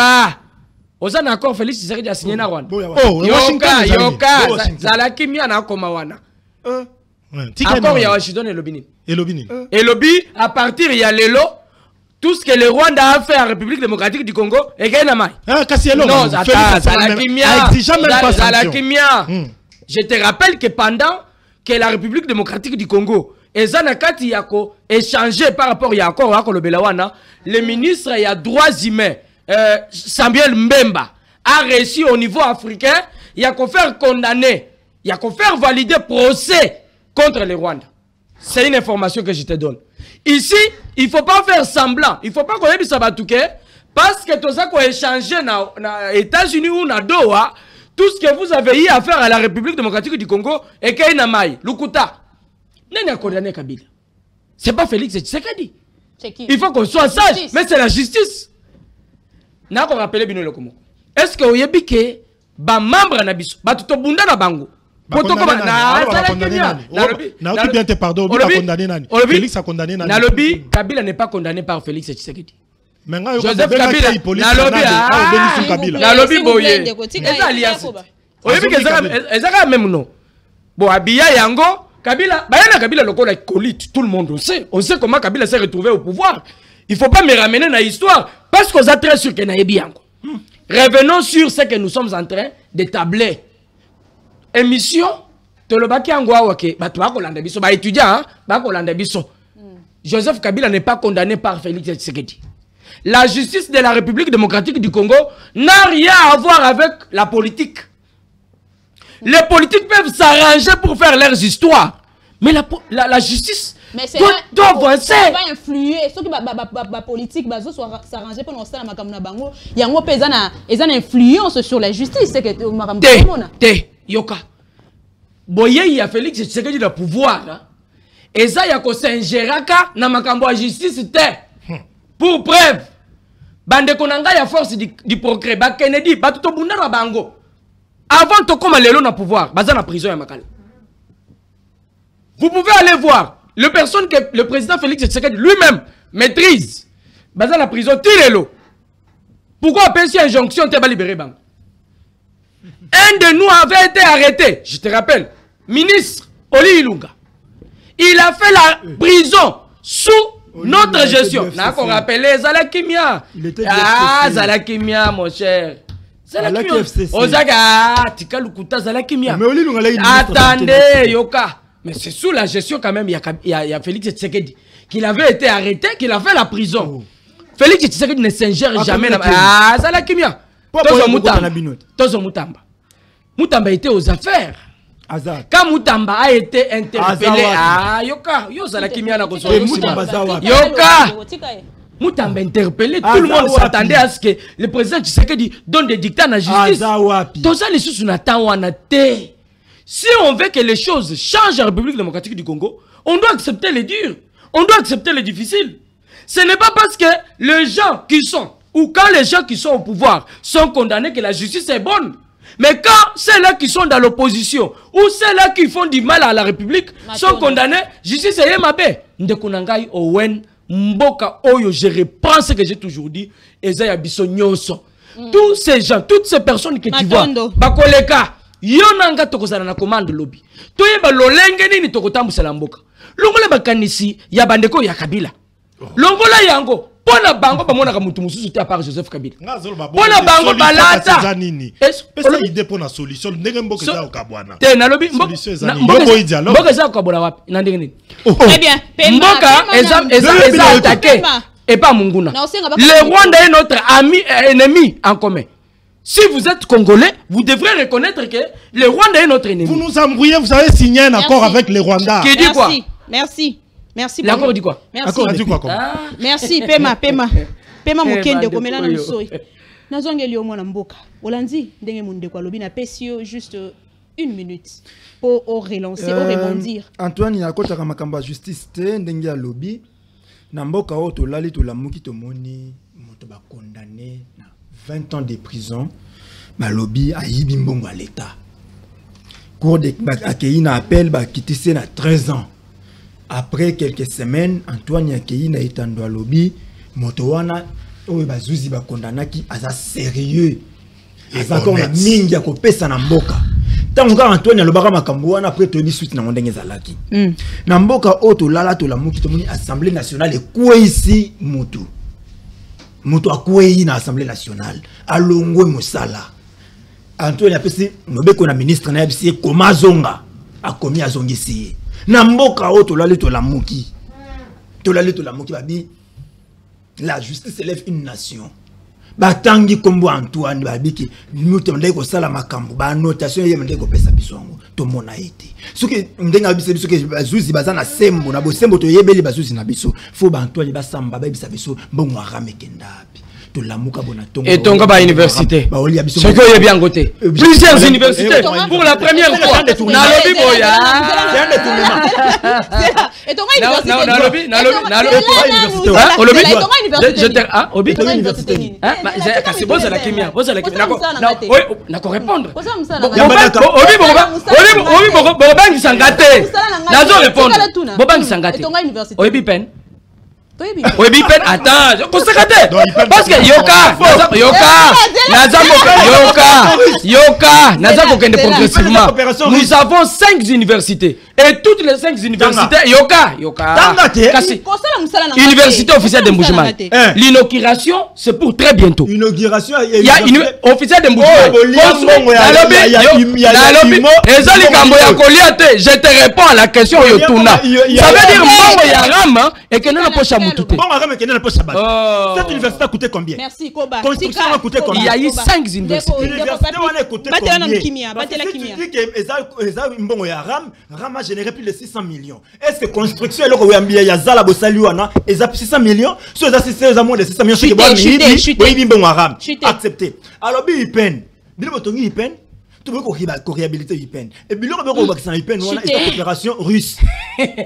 Oza na accord Félix Tshisekedi a signé na Rwanda. Oh, yoka, zalaki mia na koma wana. Accord ya Washington et Lobini. Et Lobini. Et Lobi à partir il y a Lelo. Tout ce que le Rwanda a fait en République démocratique du Congo est gagné à Maï. Non, je te rappelle que pendant que la République démocratique du Congo et Zanakati Yako échangé par rapport à Yako le Belawana, le ministre des droits humains, Samuel Mbemba, a réussi au niveau africain, il y a qu'à faire condamner, il y a qu'à faire valider procès contre le Rwanda. C'est une information que je te donne. Ici, il ne faut pas faire semblant. Il ne faut pas qu'on ait du sabatouké. Parce que tout ça qu'on a échangé dans les États-Unis ou dans Doha, tout ce que vous avez eu à faire à la République démocratique du Congo, et qu'il y a Maï, Lukuta. N'est-ce pas condamné Kabila? Ce n'est pas Félix Tshisekedi. Il faut qu'on soit sage. Mais c'est la justice. N'a qu'on rappelle bien le Congo. Est-ce que vous avez dit que les membres de Nabiso, tout le monde na bango. Félix a condamné Nani. Nalobi, Kabila n'est pas condamné par Félix Tshisekedi. Joseph Kabila, Nalobi Boye. Ezaka même non. Bon, Abia Yango, Kabila, Bayana Kabila lokola colite, tout le monde on sait. On sait comment Kabila s'est retrouvé au pouvoir. Il ne faut pas me ramener dans l'histoire parce qu'on a très sûr que nayebi yango. Revenons sur ce que nous sommes en train d'établir. Émission, tolobaki yango awake, ba to kolanda biso, ba étudiant, ba kolanda biso. Joseph Kabila n'est pas condamné par Félix Tshisekedi. La justice de la République démocratique du Congo n'a rien à voir avec la politique. Les politiques peuvent s'arranger pour faire leurs histoires. Mais la justice doit avancer. Ça va influer. Ceux qui la politique s'arranger pour nous faire la makamna bango. Il y a une influence sur la justice. C'est que Yoka. Boye il y a Félix Tshisekedi le pouvoir. Et ça, il y a que Saint-Géraka na makambo à justice. Pour preuve. Bande konanga ya force du progrès. Ba Kennedy, ba tout bunda na bango. Avant de comme lelo na pouvoir, baza na prison ya makala. Vous pouvez aller voir le personne que le président Félix Tshisekedi lui-même maîtrise. Baza na prison tirelo. Pourquoi appelle si injonction te ba libérer bang? Un de nous avait été arrêté, je te rappelle, ministre Oli Ilunga. Il a fait la prison sous notre gestion. N'a qu'on rappelle Zalakimia. Ah, Zalakimia, mon cher. Zalakimia. Ozaga, Tika Lukuta, Zalakimia. Attendez, Yoka. Mais c'est sous la gestion quand même, il y a Félix Tshisekedi. Qu'il avait été arrêté, qu'il a fait la prison. Félix Tshisekedi ne s'ingère jamais. Ah, Zalakimia. Tozo Mutamba. Mutamba était aux affaires. Quand Mutamba a été interpellé, Yoka, Mutamba interpellé, tout le monde s'attendait à ce que le président Tshisekedi donne des dictats à la justice. Tout ça, les choses si on veut que les choses changent en République démocratique du Congo, on doit accepter les durs, on doit accepter les difficiles. Ce n'est pas parce que les gens qui sont, ou quand les gens qui sont au pouvoir sont condamnés que la justice est bonne. Mais quand ceux-là qui sont dans l'opposition ou ceux-là qui font du mal à la République sont condamnés, justice est mabe. Ndekunangai Owen Mboka Oyo, je reprends ce que j'ai toujours dit. Ezaya biso nyonso. Tous ces gens, toutes ces personnes que tu vois, bakoleka, yonanga tokozana na commande lobby. Toyeba lolenge nini tokotambusa mboka. Longola bakanisi ya bandeko ya Kabila. Longola yango. Pona bango ba mona ka mutu mususu te à part Joseph Kabila. Pona bango balata. Pesa idée pour la solution ndenge mboka za okabwana. Te na lobi mboka za okabona wapi na ndenge nini? Très bien. Mboka eza attaqué et pas Munguna. Le Rwanda est notre ami ennemi en commun. Si vous êtes Congolais, vous devrez reconnaître que le Rwanda est notre ennemi. Vous nous embrouillez, vous avez signé un accord avec les Rwandais. Qui dit quoi? Merci. Merci. L'accord dit quoi? Merci. Dit quoi Merci, Pema mokende komela na msoi. Nazongeli yo mwana mboka. Olandi ndenge munde kwa lobi na pesio juste 1 minute pour relancer, pour rebondir. Antoine yakota ka makambo ya justice te ndenge ya lobi na mboka o to lali to lamuki to moni moto ba condamné na 20 ans de prison. Ma lobi ayibi mbongo à l'état. Cour de accueilli na appel ba kitise na 13 ans. Après quelques semaines, Antoine Yakei na itando lobby, motowana oyo bazuzi ba kondanaki aza sérieux. Aza encore na mingi ya kopesa na mboka. Tango ka Antoine alobaka makambo wana après to suite na ndenge zalaki. Na mboka oto lala to lamuki to moni Assemblée nationale ekwe ici mutu. Mutu akwe na Assemblée nationale. Alongwe musala. Antoine apesi nobeko na ministre na yabisi koma zonga. Akomi azongisi. Na mboka o tolale to la muki babi la justice élève une nation batangi kombo Antoine babi ki mutu ndeko ko sala makambo ba notation ye ndeko pesa bisongo to mona ete soki ndenga biso biso ke bazuzi bazana sembo na bosembo to yebeli bazuzi na biso fo ba Antoine ba samba ba bisa biso bongo aramekendapi. Et Tonga ba université. Ce que est bien côté. Plusieurs universités pour la première fois. Nalobi boya. Et Tonga université. Université. C'est bon ça la chimie. Bon ça la chimie. D'accord répondre. Obi Bobang Sangate. Nazo répondre. Bobang Sangate. Obi pen. Oui, Bipen, attends, parce que Nazako kende progressivement. Nous avons 5 universités. Et toutes les 5 universités, Yoka. Université officielle de Mbujiman. L'inauguration, c'est pour très bientôt. Inauguration, il y a une officielle de Mbujiman. Je te réponds à la question. Ça veut dire Mbongo Yaram et que nous n'avons pas chamouté. Cette université a coûté combien? Merci, Koba. Construction a coûté combien? Il y a eu 5 universités. L'université a coûté combien? Parce que tu dis que Mbongo Yaram a généré plus de 600 millions. Est-ce que construction, il y a Zala Bossaliwana, et 600 millions? Si vous avez moins de 600 millions, accepté. Alors, il peine. Il peine. Tu veux qu'on réhabilite l'IPEN. Et puis, l'on veut qu'on l'IPEN, on a une coopération russe.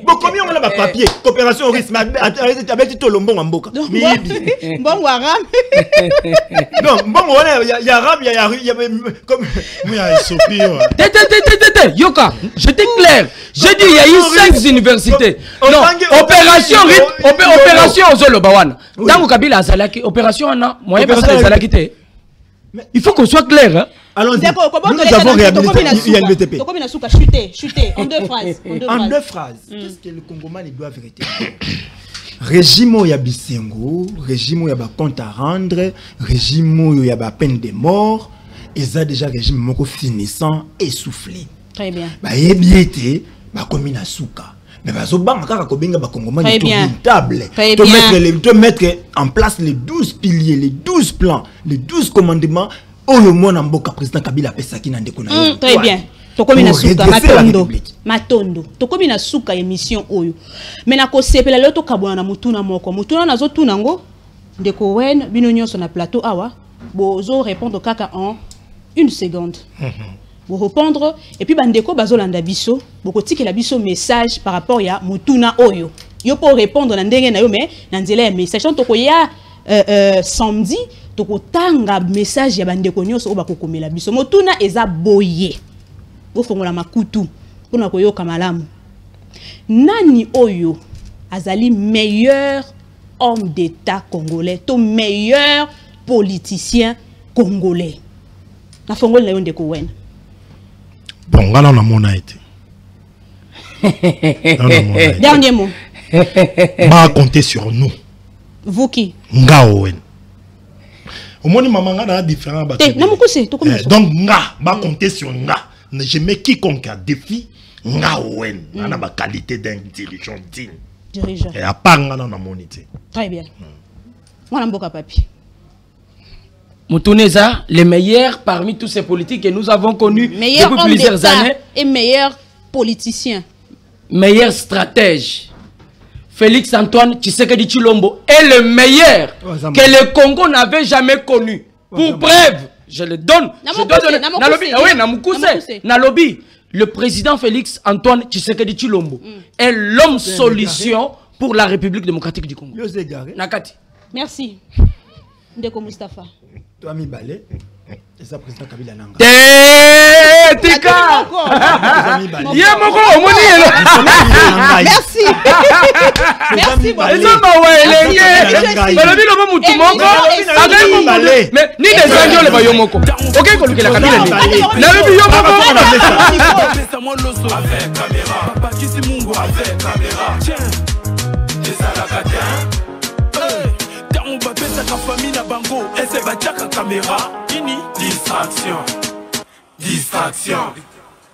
Bon, combien on a de papier? Coopération russe, mais avec tout le monde en boca. Bon, Waram. Non, bon, il y a Ram, il y a comme. Il y a Sopir. Yoka, j'étais clair. J'ai dit, il y a eu 5 universités. Non, opération RIP, opération Zolobawan. Dans le Kabila Azalaki, opération Anna, moyen passé à Azalaki. Il faut qu'on soit clair. Hein? Allons-y. Nous avons réhabilité l'INBTP. Chuter, en 2 phrases. En 2 phrases. Qu'est-ce que le Congoman doit vérité? Régime où il y a Bisengo, régime où il y a compte à rendre, régime où il y a peine de mort, et ça déjà régime moko finissant, essoufflé. Très bien. Bah ébiété, bah comme une souka. Mais bah zo bang kaka kobenga ba Congoman table. Te mettre en place les 12 piliers, les 12 plans, les 12 commandements. Oh le monde en boka président Kabila pesaki na ndeko na yo. Très bien. Tokomi na suka matondo. Tokomi na suka émission oyo. Mais na ko sepela lelo to kabona na mutuna moko. Mutuna nazo tunango ndeko wen bino nyonso na plateau awa. Bozo répondre kaka en 1 seconde. Vous répondre et puis bandeko bazolanda biso, boko tikela biso message par rapport ya mutuna oyo. Yo pour répondre na ndenge na yo mais na nzela ya message toko ya samedi toko tanga message ya bandeko nyonso oba kokomela biso. Mutuna eza boye. Bo fongola makutu pona koyoka malamu. Nani oyo azali meilleur homme d'état congolais, to meilleur politicien congolais. Na fongola na yo ndeko wen. Bon, on a mon été. Dernier mot. Va compter sur nous. Vous qui? Ngaowen. Au moins, maman a différents bâtiments. Donc, va compter sur nga. Je mets quiconque a défi. Ngaowen. On a la qualité d'un dirigeant digne. Dirigeant. Et à part, on a mon été. Très bien. Moi, on a beaucoup papier. Moutouneza, le meilleur parmi tous ces politiques que nous avons connus depuis plusieurs années. Et meilleur politicien. Meilleur stratège. Félix Antoine Tshisekedi Tshilombo est le meilleur que le Congo n'avait jamais connu. Pour preuve, je le donne. Nalobi, le président Félix Antoine Tshisekedi Tshilombo est l'homme solution pour la République démocratique du Congo. Nakati. Merci. Ndeko Mustafa. Toi, mi balé. Et ça, président Kabila Nanga. Tika. Merci. Merci beaucoup. On va faire sa famille na bango et c'est bataka caméra ini distraction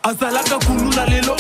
azalaka kuluna lelo